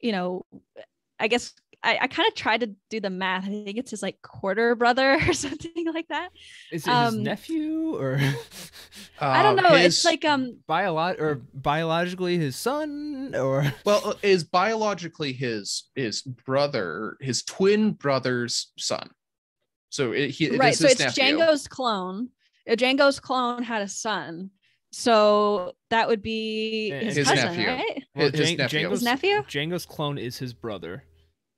[SPEAKER 2] I guess I kind of tried to do the math. I think it's his like quarter brother or something like that.
[SPEAKER 4] Is it his nephew or?
[SPEAKER 2] I don't know. It's like
[SPEAKER 4] biologically his son, or
[SPEAKER 3] well, is biologically his brother, his twin brother's son. So it
[SPEAKER 2] right. So it's
[SPEAKER 3] nephew.
[SPEAKER 2] Django's clone. Django's clone had a son. So that would be his cousin,
[SPEAKER 3] nephew.
[SPEAKER 2] Right?
[SPEAKER 4] Well,
[SPEAKER 3] his nephew.
[SPEAKER 2] His nephew?
[SPEAKER 4] Django's clone is his brother.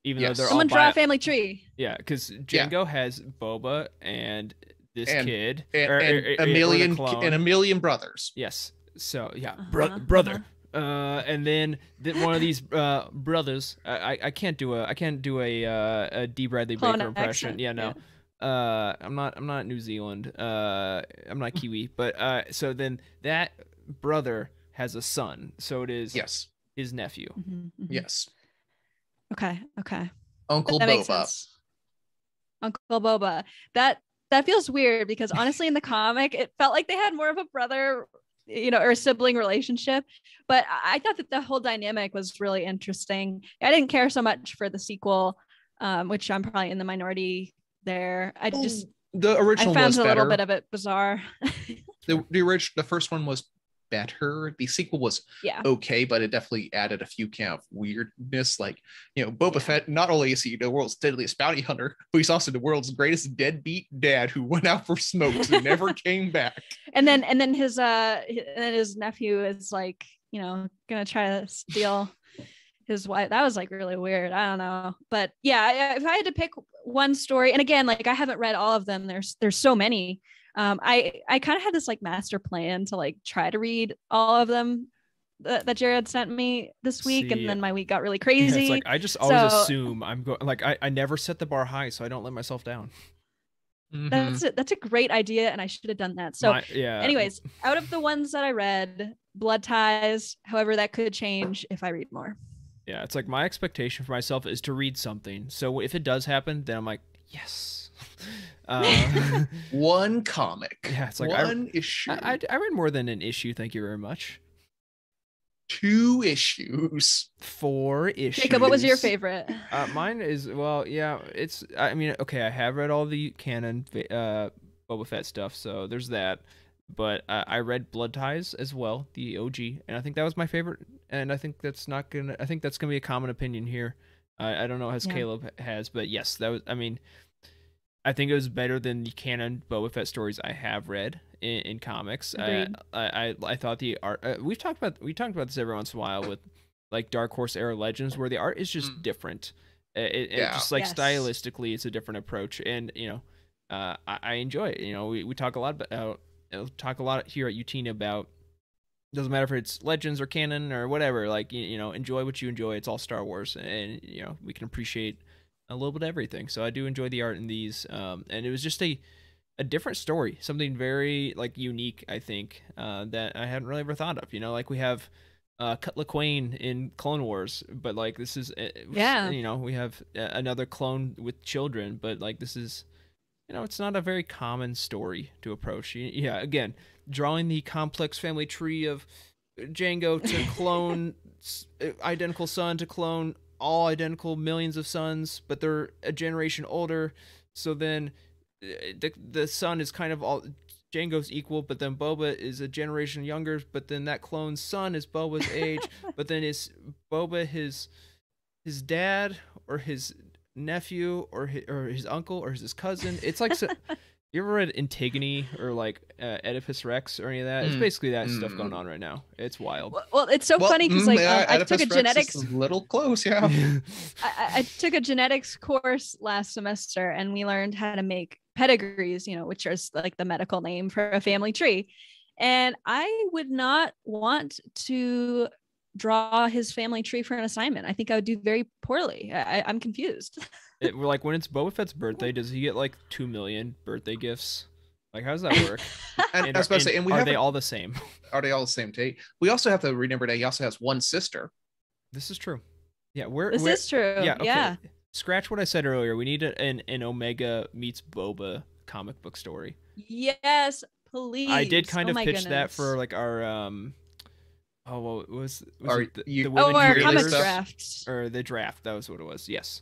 [SPEAKER 4] Even though they're
[SPEAKER 2] someone draw a family tree.
[SPEAKER 4] Yeah, because Django has Boba and this kid
[SPEAKER 3] and a million brothers.
[SPEAKER 4] Yes. So yeah, brother. And then one of these brothers. I can't do a D. Bradley Baker impression.
[SPEAKER 2] Accent.
[SPEAKER 4] Yeah, no. Yeah. I'm not New Zealand. I'm not Kiwi. But so then that brother has a son. So it is his nephew.
[SPEAKER 2] Mm-hmm, mm-hmm.
[SPEAKER 3] Yes.
[SPEAKER 2] Okay.
[SPEAKER 3] Uncle
[SPEAKER 2] that
[SPEAKER 3] Boba.
[SPEAKER 2] Makes sense. Uncle Boba. That feels weird because honestly, in the comic, it felt like they had more of a brother, or a sibling relationship. But I thought that the whole dynamic was really interesting. I didn't care so much for the sequel, which I'm probably in the minority there.
[SPEAKER 3] The original
[SPEAKER 2] I found
[SPEAKER 3] was
[SPEAKER 2] a
[SPEAKER 3] better.
[SPEAKER 2] little bit of it bizarre.
[SPEAKER 3] The first one was better. The sequel was okay, but it definitely added a few kind of weirdness. Like, Boba Fett, not only is he the world's deadliest bounty hunter, but he's also the world's greatest deadbeat dad who went out for smokes and never came back.
[SPEAKER 2] And then his nephew is like, gonna try to steal his wife. That was like really weird. I don't know, but yeah, if I had to pick one story, and again, like I haven't read all of them. There's so many. I kind of had this like master plan to like try to read all of them that Jared sent me this week, and then my week got really crazy.
[SPEAKER 4] It's like I just always assume I'm going. Like I never set the bar high, so I don't let myself down.
[SPEAKER 2] That's a great idea, and I should have done that. So, anyways, out of the ones that I read, Blood Ties. However, that could change if I read more.
[SPEAKER 4] Yeah, it's like my expectation for myself is to read something. So if it does happen, then I'm like, yes.
[SPEAKER 3] One comic.
[SPEAKER 4] Yeah, it's like
[SPEAKER 3] one issue.
[SPEAKER 4] I read more than an issue. Thank you very much.
[SPEAKER 3] 2 issues.
[SPEAKER 4] 4 issues.
[SPEAKER 2] Jacob, what was your favorite?
[SPEAKER 4] Mine is, well, yeah, it's, I mean, okay, I have read all the canon Boba Fett stuff, so there's that. But I read Blood Ties as well, the OG, and I think that was my favorite. And I think that's not gonna, I think that's gonna be a common opinion here. I don't know as Caleb has, but yes, that was, I mean, I think it was better than the canon Boba Fett stories I have read in comics. I thought the art. We talked about this every once in a while with like Dark Horse era Legends, where the art is just different. It just like stylistically, it's a different approach, and you know, I enjoy it. You know, we talk a lot about here at UTN about. Doesn't matter if it's Legends or canon or whatever. Like you know, enjoy what you enjoy. It's all Star Wars, and you know we can appreciate a little bit of everything. So I do enjoy the art in these, and it was just a different story, something very like unique, I think, that I hadn't really ever thought of. You know, like we have Cutla Quain in Clone Wars, but like this is you know, we have another clone with children, but like this is, you know, it's not a very common story to approach. Yeah, again, drawing the complex family tree of Jango to clone identical son to clone all identical millions of sons, but they're a generation older. So then the son is kind of all Jango's equal, but then Boba is a generation younger, but then that clone's son is Boba's age, but then is Boba his dad or his nephew or his uncle or his cousin? It's like you ever read Antigone or like Oedipus Rex or any of that? It's basically that stuff going on right now. It's wild.
[SPEAKER 2] Well, it's so funny because like I took a genetics.
[SPEAKER 3] Is a little close, yeah.
[SPEAKER 2] I took a genetics course last semester, and we learned how to make pedigrees. You know, which is like the medical name for a family tree. And I would not want to draw his family tree for an assignment. I think I would do very poorly. I'm confused.
[SPEAKER 4] Like when it's Boba Fett's birthday, does he get like 2 million birthday gifts? Like how does that work?
[SPEAKER 3] And I was about to say, and
[SPEAKER 4] are they all the same?
[SPEAKER 3] Are they all the same date? We also have to remember that he also has one sister.
[SPEAKER 4] This is true. Yeah,
[SPEAKER 2] this is true.
[SPEAKER 4] Yeah, okay. Yeah. Scratch what I said earlier. We need an Omega meets Boba comic book story.
[SPEAKER 2] Yes, please.
[SPEAKER 4] I did kind of pitch that for like our what was our
[SPEAKER 2] comic draft
[SPEAKER 4] or the draft? That was what it was. Yes.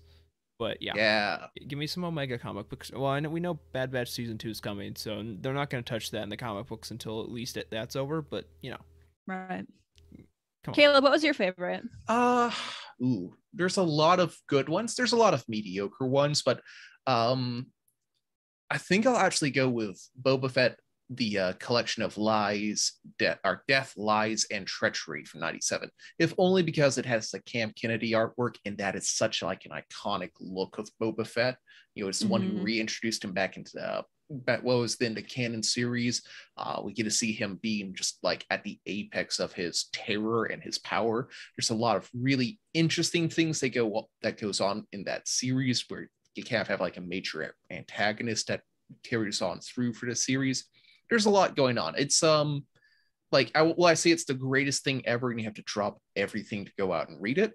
[SPEAKER 4] But yeah, give me some Omega comic books. Well, I know we know Bad Batch season 2 is coming, so they're not going to touch that in the comic books until at least that's over. But you know,
[SPEAKER 2] right? Caleb, what was your favorite?
[SPEAKER 3] There's a lot of good ones. There's a lot of mediocre ones, but I think I'll actually go with Boba Fett, the collection of Death, Lies, and Treachery from '97, if only because it has the Cam Kennedy artwork, and that is such like an iconic look of Boba Fett. You know, it's the one who reintroduced him back into what was then the canon series. We get to see him being just like at the apex of his terror and his power. There's a lot of really interesting things that goes on in that series, where you can't have like a major antagonist that carries on through for the series. There's a lot going on. It's like I say it's the greatest thing ever, and you have to drop everything to go out and read it.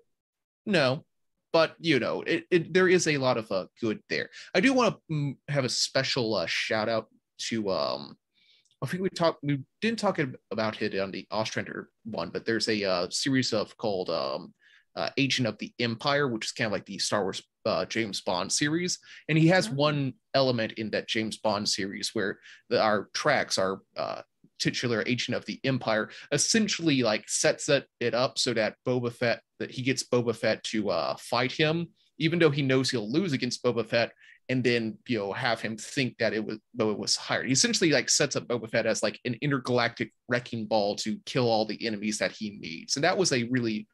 [SPEAKER 3] No, but you know, there is a lot of good there. I do want to have a special shout out to I think we didn't talk about it on the Ostrander one, but there's a series called Agent of the Empire, which is kind of like the Star Wars James Bond series, and he has one element in that James Bond series where our tracks, our titular Agent of the Empire, essentially like sets it up so that he gets Boba Fett to fight him, even though he knows he'll lose against Boba Fett, and then have him think that Boba was hired. He essentially like sets up Boba Fett as like an intergalactic wrecking ball to kill all the enemies that he needs, and that was a really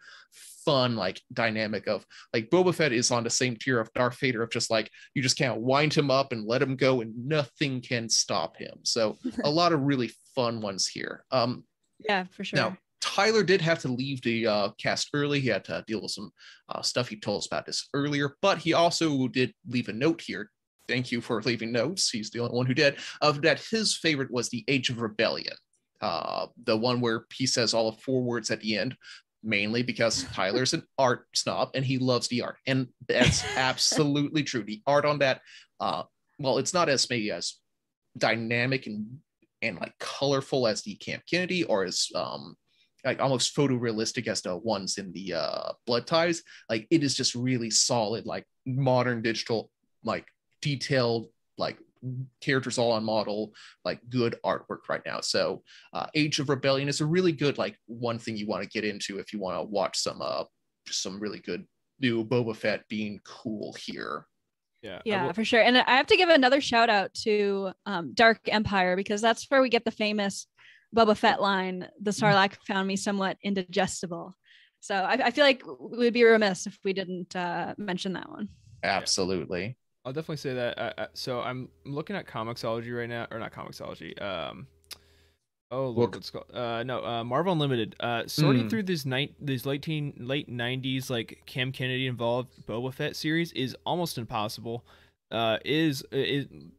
[SPEAKER 3] fun like dynamic of like Boba Fett is on the same tier of Darth Vader of just like you just can't wind him up and let him go and nothing can stop him. So a lot of really fun ones here.
[SPEAKER 2] Yeah, for sure.
[SPEAKER 3] Now Tyler did have to leave the cast early. He had to deal with some stuff. He told us about this earlier, but he also did leave a note here. Thank you for leaving notes. He's the only one who did. That his favorite was the Age of Rebellion, the one where he says all of 4 words at the end, mainly because Tyler's an art snob and he loves the art, and that's absolutely true. The art on that, well, it's not as maybe as dynamic and like colorful as the Camp Kennedy or as like almost photorealistic as the ones in the Blood Ties. Like it is just really solid, like modern digital, like detailed, like characters all on model, like good artwork right now. So Age of Rebellion is a really good like one thing you want to get into if you want to watch some really good new Boba Fett being cool here.
[SPEAKER 2] Yeah, for sure. And I have to give another shout out to Dark Empire, because that's where we get the famous Boba Fett line, the Sarlacc found me somewhat indigestible. So I feel like we would be remiss if we didn't mention that one.
[SPEAKER 3] Absolutely.
[SPEAKER 4] I'll definitely say that. So I'm looking at Comixology right now, or not Comixology. Oh, Lord, what's it called? No, Marvel Unlimited. Sorting through these late 90s like Cam Kennedy involved Boba Fett series is almost impossible. Is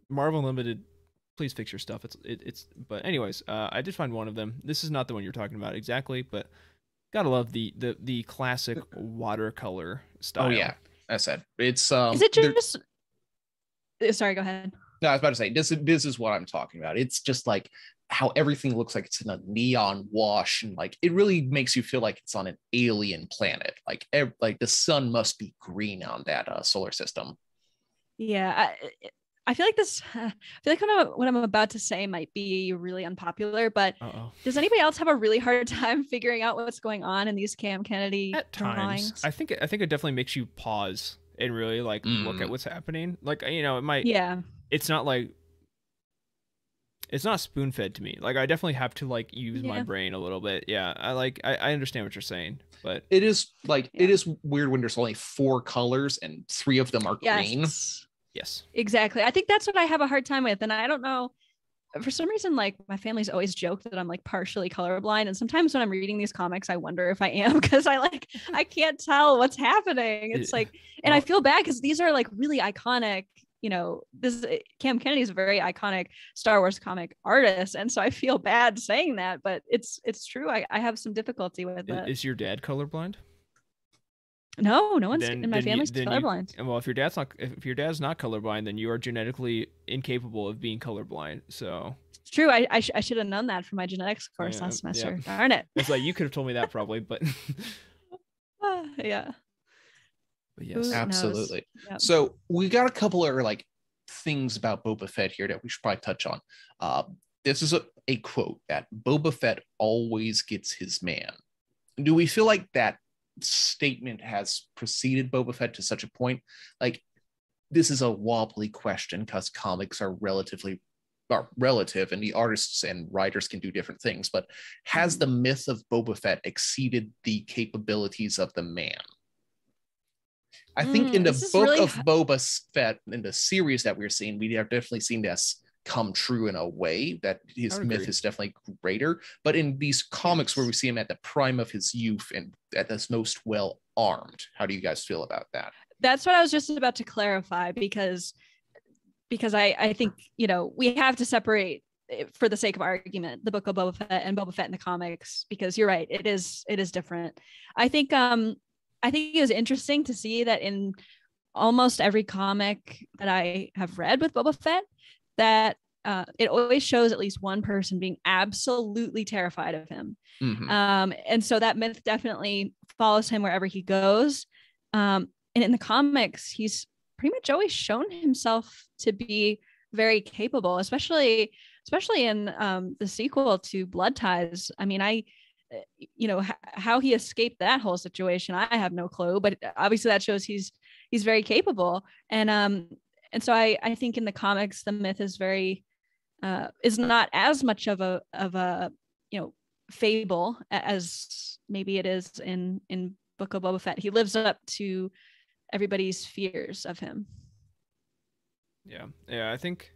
[SPEAKER 4] Marvel Unlimited? Please fix your stuff. It's. But anyways, I did find one of them. This is not the one you're talking about exactly, but gotta love the classic watercolor style.
[SPEAKER 3] Oh yeah, I said it's.
[SPEAKER 2] Is it just? Sorry, go ahead.
[SPEAKER 3] No, I was about to say this is what I'm talking about. It's just like how everything looks like it's in a neon wash, and like it really makes you feel like it's on an alien planet. Like the sun must be green on that solar system.
[SPEAKER 2] Yeah, I feel like what I'm about to say might be really unpopular, but does anybody else have a really hard time figuring out what's going on in these Cam Kennedy drawings?
[SPEAKER 4] I think it definitely makes you pause and really like look at what's happening. Like, you know, it might.
[SPEAKER 2] Yeah.
[SPEAKER 4] It's not spoon fed to me. Like I definitely have to like use my brain a little bit. Yeah, I understand what you're saying, but
[SPEAKER 3] it is like it is weird when there's only 4 colors and 3 of them are green.
[SPEAKER 4] Yes,
[SPEAKER 2] exactly. I think that's what I have a hard time with, and I don't know. For some reason, like my family's always joked that I'm like partially colorblind, and sometimes when I'm reading these comics, I wonder if I am, because I can't tell what's happening. It's like, and I feel bad because these are like really iconic. You know, Cam Kennedy is a very iconic Star Wars comic artist, and so I feel bad saying that, but it's true. I have some difficulty with it.
[SPEAKER 4] Is your dad colorblind?
[SPEAKER 2] No one's in my family's colorblind.
[SPEAKER 4] Well, if your dad's not colorblind, then you are genetically incapable of being colorblind. So
[SPEAKER 2] it's true. I should have known that from my genetics course last semester. Yeah. Darn it!
[SPEAKER 4] It's like you could have told me that probably, but
[SPEAKER 2] yeah.
[SPEAKER 4] But yes,
[SPEAKER 3] absolutely. Yep. So we got a couple of like things about Boba Fett here that we should probably touch on. This is a quote that Boba Fett always gets his man. Do we feel like that statement has preceded Boba Fett to such a point? Like, this is a wobbly question because comics are relative, and the artists and writers can do different things. But has the myth of Boba Fett exceeded the capabilities of the man? I think in the Book of Boba Fett, in the series that we're seeing, we have definitely seen this come true in a way that his myth is definitely greater. But in these comics where we see him at the prime of his youth and at his most well armed, how do you guys feel about that?
[SPEAKER 2] That's what I was just about to clarify, because I think, you know, we have to separate, for the sake of argument, the Book of Boba Fett and Boba Fett in the comics, because you're right, it is different. I think it was interesting to see that in almost every comic that I have read with Boba Fett, that it always shows at least one person being absolutely terrified of him. And so that myth definitely follows him wherever he goes. And in the comics, he's pretty much always shown himself to be very capable, especially in the sequel to Blood Ties. I mean, you know, how he escaped that whole situation, I have no clue, but obviously that shows he's very capable. And so I think in the comics, the myth is is not as much of a you know, fable as maybe it is in Book of Boba Fett. He lives up to everybody's fears of him.
[SPEAKER 4] Yeah, I think,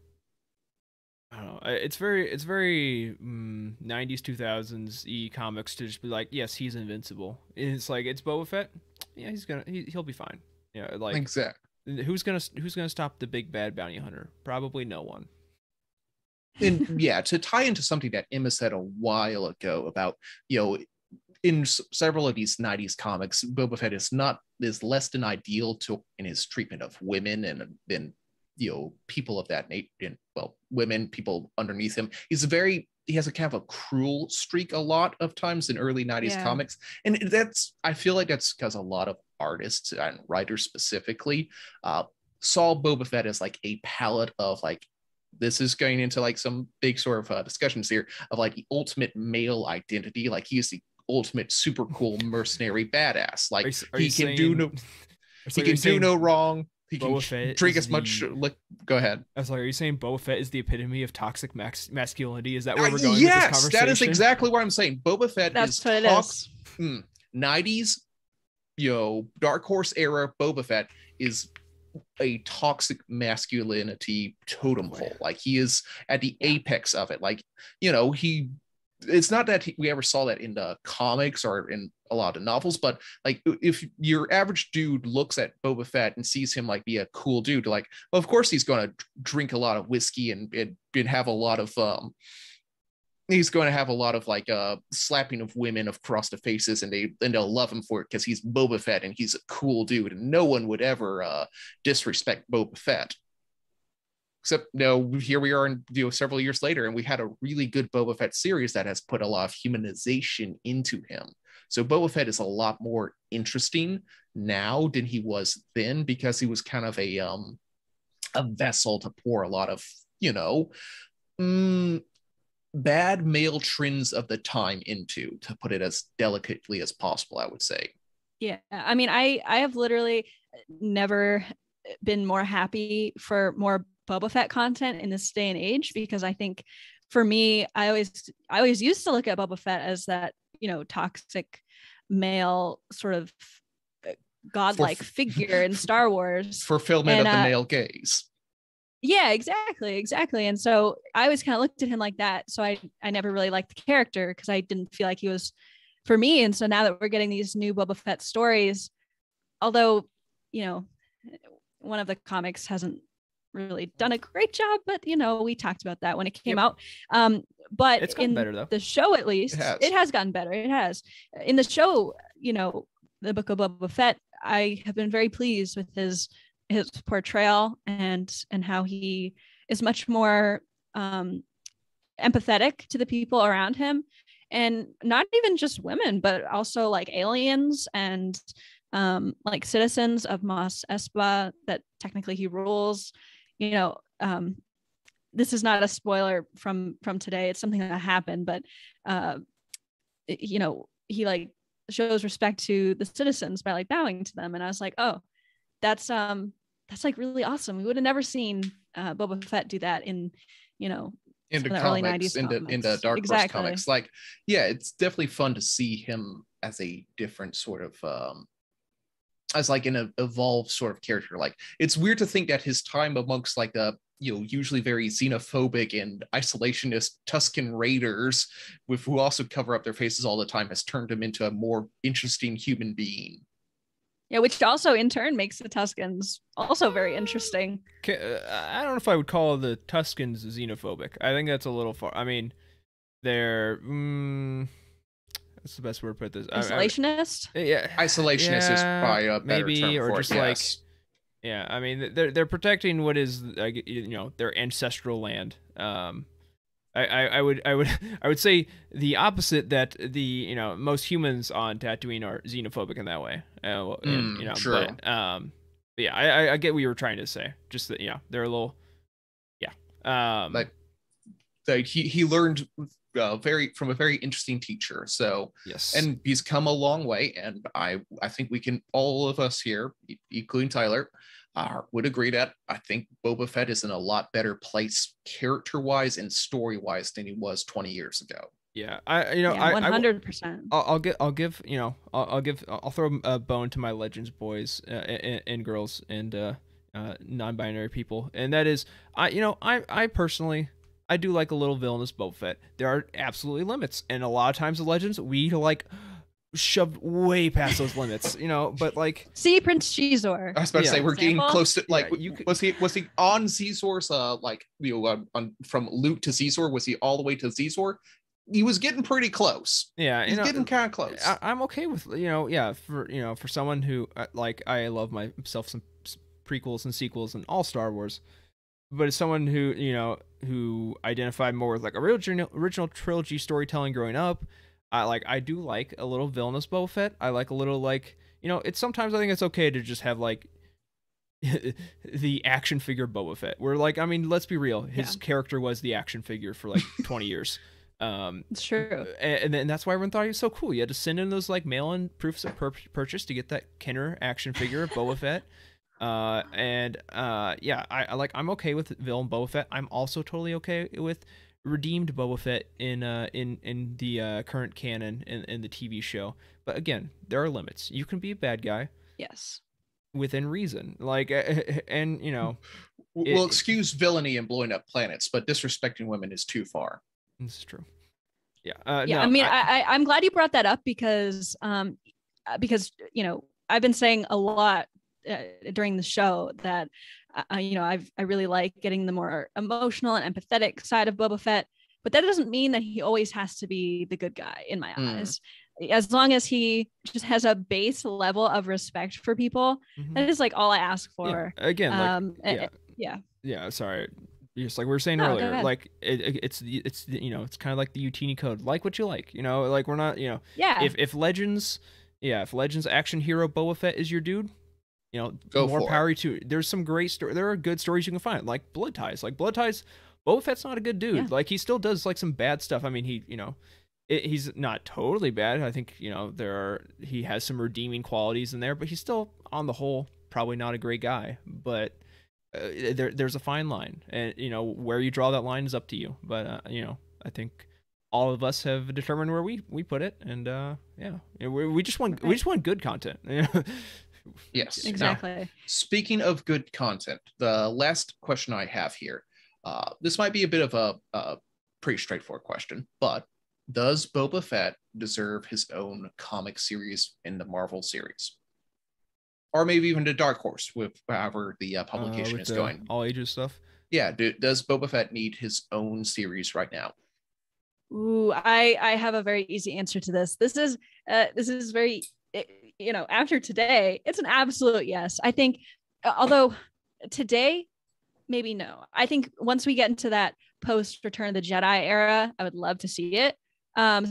[SPEAKER 4] I don't know, it's very 90s 2000s comics to just be like, yes, he's invincible. It's like, it's Boba Fett, yeah, he'll be fine. Yeah, like,
[SPEAKER 3] exactly.
[SPEAKER 4] Who's gonna stop the big bad bounty hunter? Probably no one.
[SPEAKER 3] And yeah, to tie into something that Emma said a while ago about, in several of these 90s comics, Boba Fett is less than ideal in his treatment of women and people of that nature, women, people underneath him. He has a kind of a cruel streak a lot of times in early 90s comics. And I feel like that's because a lot of artists and writers specifically saw Boba Fett as like a palette of like, this is going into like some big sort of discussions here of like the ultimate male identity. Like he's the ultimate super cool mercenary badass. Like he can do no wrong. He can drink as much. Go ahead.
[SPEAKER 4] I was like, are you saying Boba Fett is the epitome of toxic masculinity? Is that where we're going with this conversation?
[SPEAKER 3] Yes, that is exactly what I'm saying. Boba Fett
[SPEAKER 2] is what it is.
[SPEAKER 3] 90s, Dark Horse era Boba Fett is a toxic masculinity totem pole. Like he is at the apex of it. Like, it's not that we ever saw that in the comics or in a lot of the novels, but like if your average dude looks at Boba Fett and sees him like be a cool dude, like, well, of course he's going to drink a lot of whiskey and have a lot of he's going to have a lot of like slapping of women across the faces, and they'll love him for it because he's Boba Fett and he's a cool dude, and no one would ever disrespect Boba Fett. Except here we are several years later, and we had a really good Boba Fett series that has put a lot of humanization into him. So Boba Fett is a lot more interesting now than he was then, because he was kind of a vessel to pour a lot of bad male trends of the time into, to put it as delicately as possible, I would say.
[SPEAKER 2] Yeah, I mean, I have literally never been more happy for more Boba Fett content in this day and age, because I think for me, I always used to look at Boba Fett as that, toxic male sort of godlike figure in Star Wars.
[SPEAKER 3] Fulfillment of the male gaze.
[SPEAKER 2] Yeah, exactly. And so I always kind of looked at him like that. So I never really liked the character because I didn't feel like he was for me. And so now that we're getting these new Boba Fett stories, although, one of the comics hasn't really done a great job, but we talked about that when it came out. But
[SPEAKER 4] it's gotten better, though.
[SPEAKER 2] The show, at least, it has gotten better. It has. In the show, the Book of Boba Fett, I have been very pleased with his portrayal and how he is much more empathetic to the people around him, and not even just women, but also like aliens and like citizens of Mos Espa that technically he rules. This is not a spoiler from today. It's something that happened, but he like shows respect to the citizens by like bowing to them, and I was like, oh, that's like really awesome. We would have never seen Boba Fett do that in the early 90s
[SPEAKER 3] in the Dark Horse comics. Like, yeah, it's definitely fun to see him as a different sort of as like an evolved sort of character. Like, it's weird to think that his time amongst like usually very xenophobic and isolationist Tusken Raiders, who also cover up their faces all the time, has turned him into a more interesting human being.
[SPEAKER 2] Yeah, which also in turn makes the Tuskens also very interesting.
[SPEAKER 4] I don't know if I would call the Tuskens xenophobic. I think that's a little far. I mean, they're that's the best word to put this.
[SPEAKER 2] Isolationist?
[SPEAKER 4] Yeah,
[SPEAKER 3] isolationist is probably a better
[SPEAKER 4] maybe,
[SPEAKER 3] term
[SPEAKER 4] or
[SPEAKER 3] for
[SPEAKER 4] just
[SPEAKER 3] it,
[SPEAKER 4] like,
[SPEAKER 3] yes.
[SPEAKER 4] Yeah. I mean, they're protecting what is their ancestral land. I would say the opposite, that the most humans on Tatooine are xenophobic in that way.
[SPEAKER 3] True.
[SPEAKER 4] But yeah, I get what you were trying to say. Just that they're a little
[SPEAKER 3] like he learned from a very interesting teacher. So
[SPEAKER 4] yes,
[SPEAKER 3] and he's come a long way, and I think we can, all of us here, including Tyler, would agree that I think Boba Fett is in a lot better place character-wise and story-wise than he was 20 years ago.
[SPEAKER 4] Yeah,
[SPEAKER 2] yeah, 100%.
[SPEAKER 4] I'll throw a bone to my Legends boys and girls and non-binary people, and that is, I personally, I do like a little villainous Boba Fett. There are absolutely limits, and a lot of times the Legends we like shoved way past those limits, but like
[SPEAKER 2] see Prince Shizor.
[SPEAKER 3] I was about to say we're getting close to like was he on Zizor's from Luke to Zizor? Was he all the way to Zizor? He was getting pretty close.
[SPEAKER 4] Yeah,
[SPEAKER 3] he's getting kind of close.
[SPEAKER 4] I'm okay with for someone who like I love myself some prequels and sequels and all Star Wars, but as someone who identified more with like original trilogy storytelling growing up, I do like a little villainous Boba Fett. I like a little it's sometimes I think it's okay to just have like the action figure Boba Fett. Where like, I mean, let's be real, his character was the action figure for like 20 years.
[SPEAKER 2] It's true,
[SPEAKER 4] and that's why everyone thought he was so cool. You had to send in those like mail-in proofs of purchase to get that Kenner action figure of Boba Fett. I'm okay with villain Boba Fett. I'm also totally okay with redeemed Boba Fett in the current canon in the TV show. But again, there are limits. You can be a bad guy.
[SPEAKER 2] Yes.
[SPEAKER 4] Within reason, like, and
[SPEAKER 3] we'll excuse villainy and blowing up planets, but disrespecting women is too far.
[SPEAKER 4] This is true. Yeah.
[SPEAKER 2] Yeah. No, I mean, I'm glad you brought that up because I've been saying a lot during the show that I really like getting the more emotional and empathetic side of Boba Fett, but that doesn't mean that he always has to be the good guy in my eyes. As long as he just has a base level of respect for people, that is like all I ask for.
[SPEAKER 4] Yeah. Again, sorry. Just like we were saying earlier, like it's kind of like the Utini code. Like what you like, like we're not, if Legends action hero Boba Fett is your dude,
[SPEAKER 3] go
[SPEAKER 4] more
[SPEAKER 3] for
[SPEAKER 4] power
[SPEAKER 3] it.
[SPEAKER 4] to. There's some great there are good stories you can find, like Blood Ties. Boba Fett's not a good dude. Yeah. Like he still does like some bad stuff. I mean, he's not totally bad. I think he has some redeeming qualities in there, but he's still on the whole probably not a great guy. But there's a fine line, and where you draw that line is up to you. But I think all of us have determined where we put it, and we just want good content.
[SPEAKER 3] Yes,
[SPEAKER 2] exactly.
[SPEAKER 3] Now, speaking of good content, the last question I have here, this might be a bit of a pretty straightforward question, but does Boba Fett deserve his own comic series in the Marvel series? Or maybe even the Dark Horse, with however the publication is going.
[SPEAKER 4] All ages stuff.
[SPEAKER 3] Yeah, does Boba Fett need his own series right now?
[SPEAKER 2] Ooh, I have a very easy answer to this. This is very, after today, it's an absolute yes. I think, although today, maybe no. I think once we get into that post Return of the Jedi era, I would love to see it.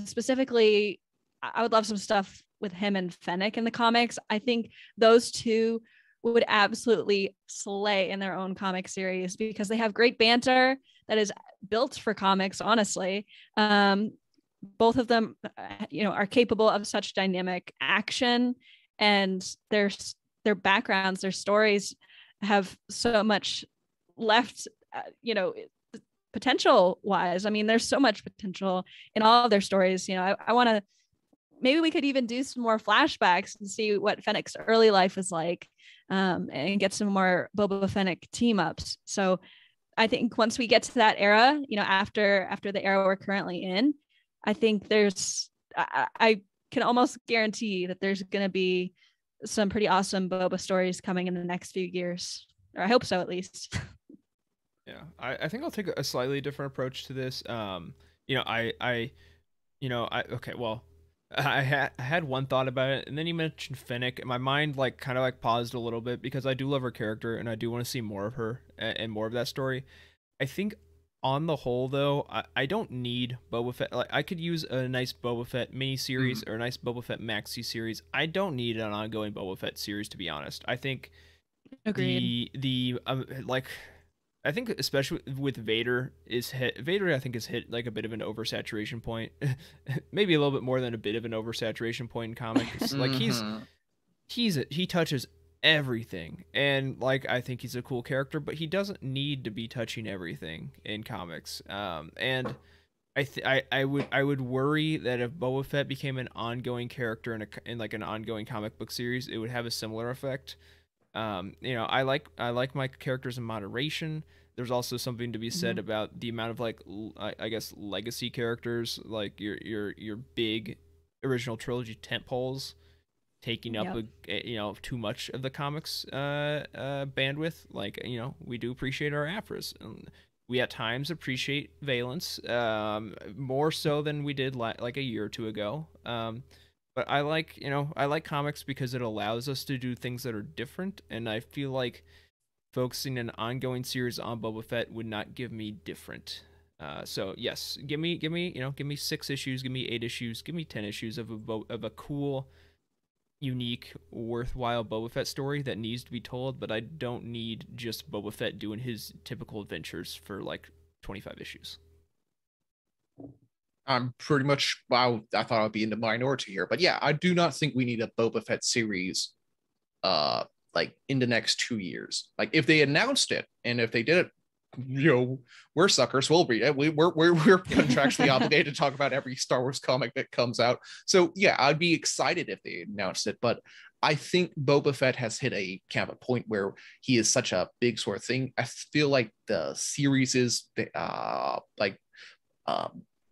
[SPEAKER 2] Specifically, I would love some stuff with him and Fennec in the comics. I think those two would absolutely slay in their own comic series because they have great banter that is built for comics, honestly. Both of them, are capable of such dynamic action, and their backgrounds, their stories have so much left, potential wise. I mean, there's so much potential in all of their stories. I want to, maybe we could even do some more flashbacks and see what Fennec's early life was like, and get some more Boba Fennec team ups. So I think once we get to that era, after the era we're currently in, I think I can almost guarantee that there's going to be some pretty awesome Boba stories coming in the next few years, or I hope so, at least.
[SPEAKER 4] Yeah, I think I'll take a slightly different approach to this. I had one thought about it, and then you mentioned Fennec, and my mind kind of paused a little bit because I do love her character, and I do want to see more of her and more of that story. I think on the whole, though, I don't need Boba Fett. Like, I could use a nice Boba Fett miniseries or a nice Boba Fett maxi series. I don't need an ongoing Boba Fett series, to be honest. I think I think especially with Vader I think has hit like a bit of an oversaturation point. Maybe a little bit more than a bit of an oversaturation point in comics. Like he touches everything, and I think he's a cool character, but he doesn't need to be touching everything in comics. And I would worry that if Boba Fett became an ongoing character in like an ongoing comic book series, it would have a similar effect. I like my characters in moderation. There's also something to be said about the amount of like I guess legacy characters, like your big original trilogy tentpoles taking up too much of the comics bandwidth. Like we do appreciate our Afras. We at times appreciate Valence more so than we did like a year or two ago. But I like comics because it allows us to do things that are different, and I feel like focusing an ongoing series on Boba Fett would not give me different. So yes, give me 6 issues, give me 8 issues, give me 10 issues of a cool, unique, worthwhile Boba Fett story that needs to be told, but I don't need just Boba Fett doing his typical adventures for like 25 issues.
[SPEAKER 3] I'm pretty much, I thought I'd be in the minority here, but yeah, I do not think we need a Boba Fett series like in the next 2 years. Like if they announced it and if they did it, we're suckers, we'll read it. We're contractually obligated to talk about every Star Wars comic that comes out. So yeah, I'd be excited if they announced it, but I think Boba Fett has hit a kind of a point where he is such a big sort of thing. I feel like the series is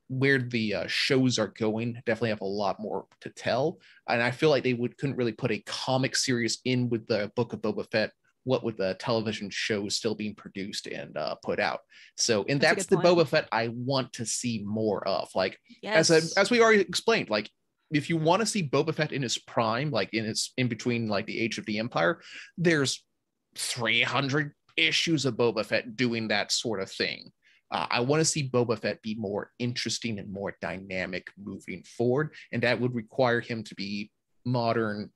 [SPEAKER 3] where the shows are going definitely have a lot more to tell, and I feel like they couldn't really put a comic series in with the Book of Boba Fett, what with the television shows still being produced and put out. So, and that's the Boba Fett I want to see more of. Like, as we already explained, like if you want to see Boba Fett in his prime, like in between like the Age of the Empire, there's 300 issues of Boba Fett doing that sort of thing. I want to see Boba Fett be more interesting and more dynamic moving forward, and that would require him to be modern,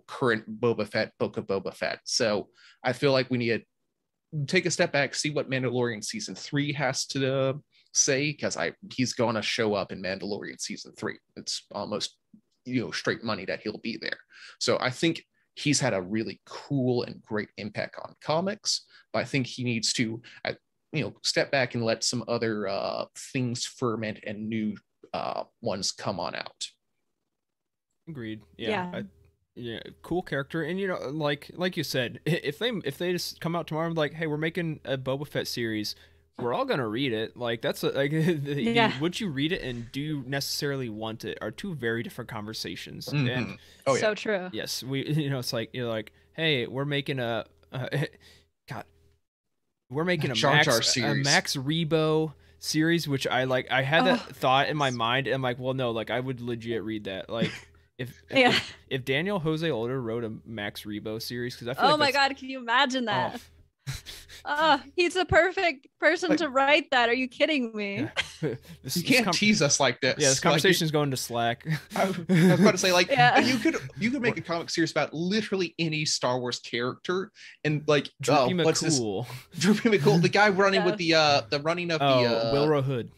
[SPEAKER 3] current Boba Fett, Book of Boba Fett. So I feel like we need to take a step back, see what Mandalorian season 3 has to say, because he's going to show up in Mandalorian season 3. It's almost straight money that he'll be there. So I think he's had a really cool and great impact on comics, but I think he needs to step back and let some other things ferment and new ones come on out.
[SPEAKER 4] Agreed. Yeah. Cool character, and like you said, if they just come out tomorrow and like, hey, we're making a Boba Fett series, we're all gonna read it. Like that's would you read it and do you necessarily want it are two very different conversations.
[SPEAKER 3] Mm-hmm.
[SPEAKER 4] And
[SPEAKER 2] so true.
[SPEAKER 4] Yes, we it's like you're like, hey, we're making a we're making a Max Rebo series, which I had that thought in my mind, and I'm like, well, no, like I would legit read that. Like if Daniel Jose Older wrote a Max Rebo series, because I feel
[SPEAKER 2] my god, can you imagine that? He's the perfect person to write that. Are you kidding me?
[SPEAKER 3] Yeah. You can't tease us like this.
[SPEAKER 4] Yeah, this conversation's going to Slack.
[SPEAKER 3] I was about to say, you could make a comic series about literally any Star Wars character, and like
[SPEAKER 4] Droopy McCool.
[SPEAKER 3] Droopy McCool, the guy running with the running of the
[SPEAKER 4] Wilrow Hood.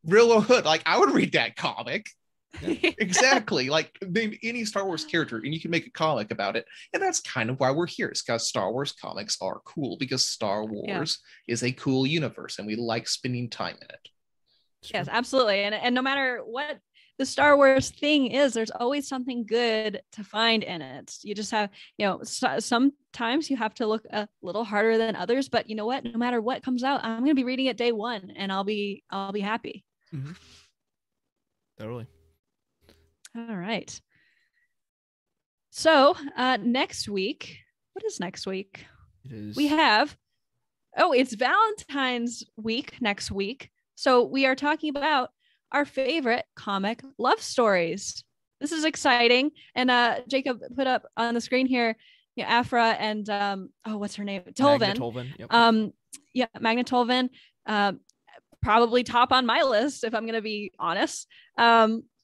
[SPEAKER 3] Wilrow Hood. Like I would read that comic. Yeah. Exactly. Like name any Star Wars character and you can make a comic about it, and that's kind of why we're here. It's because Star Wars comics are cool, because Star Wars is a cool universe and we like spending time in it.
[SPEAKER 2] Yes, absolutely. And no matter what the Star Wars thing is, there's always something good to find in it. You just have, sometimes you have to look a little harder than others, but you know what, no matter what comes out, I'm going to be reading it day one and I'll be happy.
[SPEAKER 4] Mm-hmm. Totally.
[SPEAKER 2] All right. So next week, what is next week? We have, it's Valentine's week next week. So we are talking about our favorite comic love stories. This is exciting. And Jacob put up on the screen here, Afra and what's her name? Tolvan.
[SPEAKER 4] Magna Tolvan. Yep.
[SPEAKER 2] Magna Tolvan. Probably top on my list if I'm going to be honest.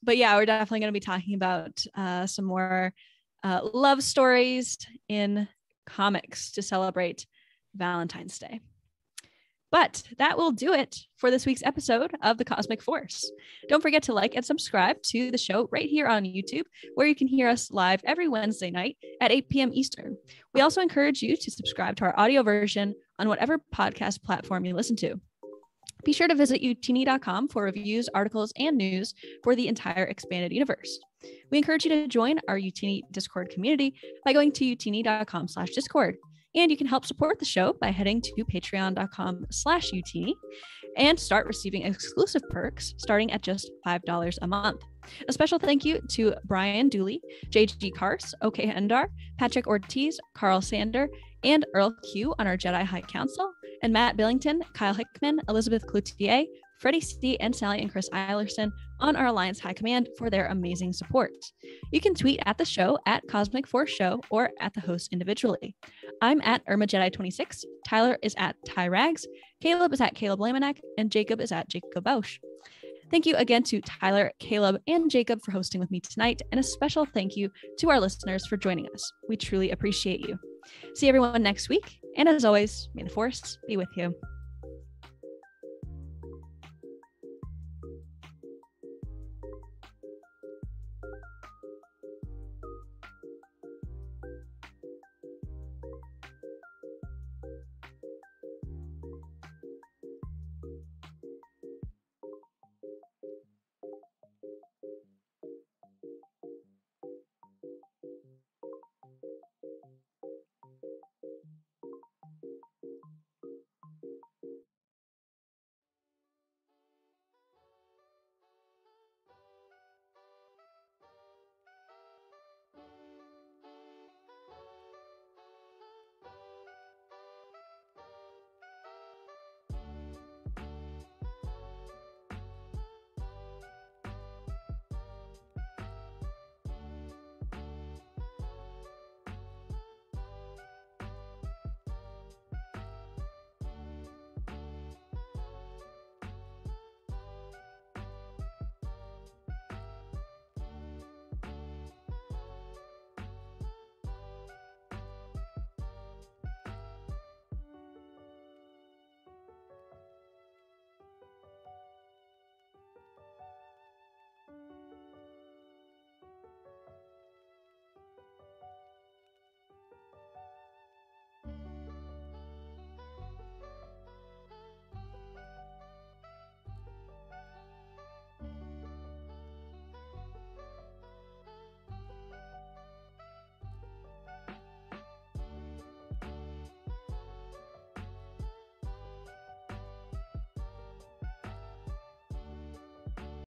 [SPEAKER 2] But yeah, we're definitely going to be talking about some more love stories in comics to celebrate Valentine's Day. But that will do it for this week's episode of The Cosmic Force. Don't forget to like and subscribe to the show right here on YouTube, where you can hear us live every Wednesday night at 8 p.m. Eastern. We also encourage you to subscribe to our audio version on whatever podcast platform you listen to. Be sure to visit utini.com for reviews, articles, and news for the entire expanded universe. We encourage you to join our Utini Discord community by going to utini.com/discord. And you can help support the show by heading to patreon.com/utini and start receiving exclusive perks starting at just $5 a month. A special thank you to Brian Dooley, JG Kars, OK Endar, Patrick Ortiz, Carl Sander, and Earl Q on our Jedi High Council, and Matt Billington, Kyle Hickman, Elizabeth Cloutier, Freddie C, and Sally and Chris Eilerson on our Alliance High Command for their amazing support. You can tweet at the show at Cosmic Force Show or at the host individually. I'm at Irma Jedi 26, Tyler is at Ty Rags, Caleb is at Caleb Lamanek, and Jacob is at Jacob Bausch. Thank you again to Tyler, Caleb, and Jacob for hosting with me tonight, and a special thank you to our listeners for joining us. We truly appreciate you. See everyone next week, and as always, may the Force be with you.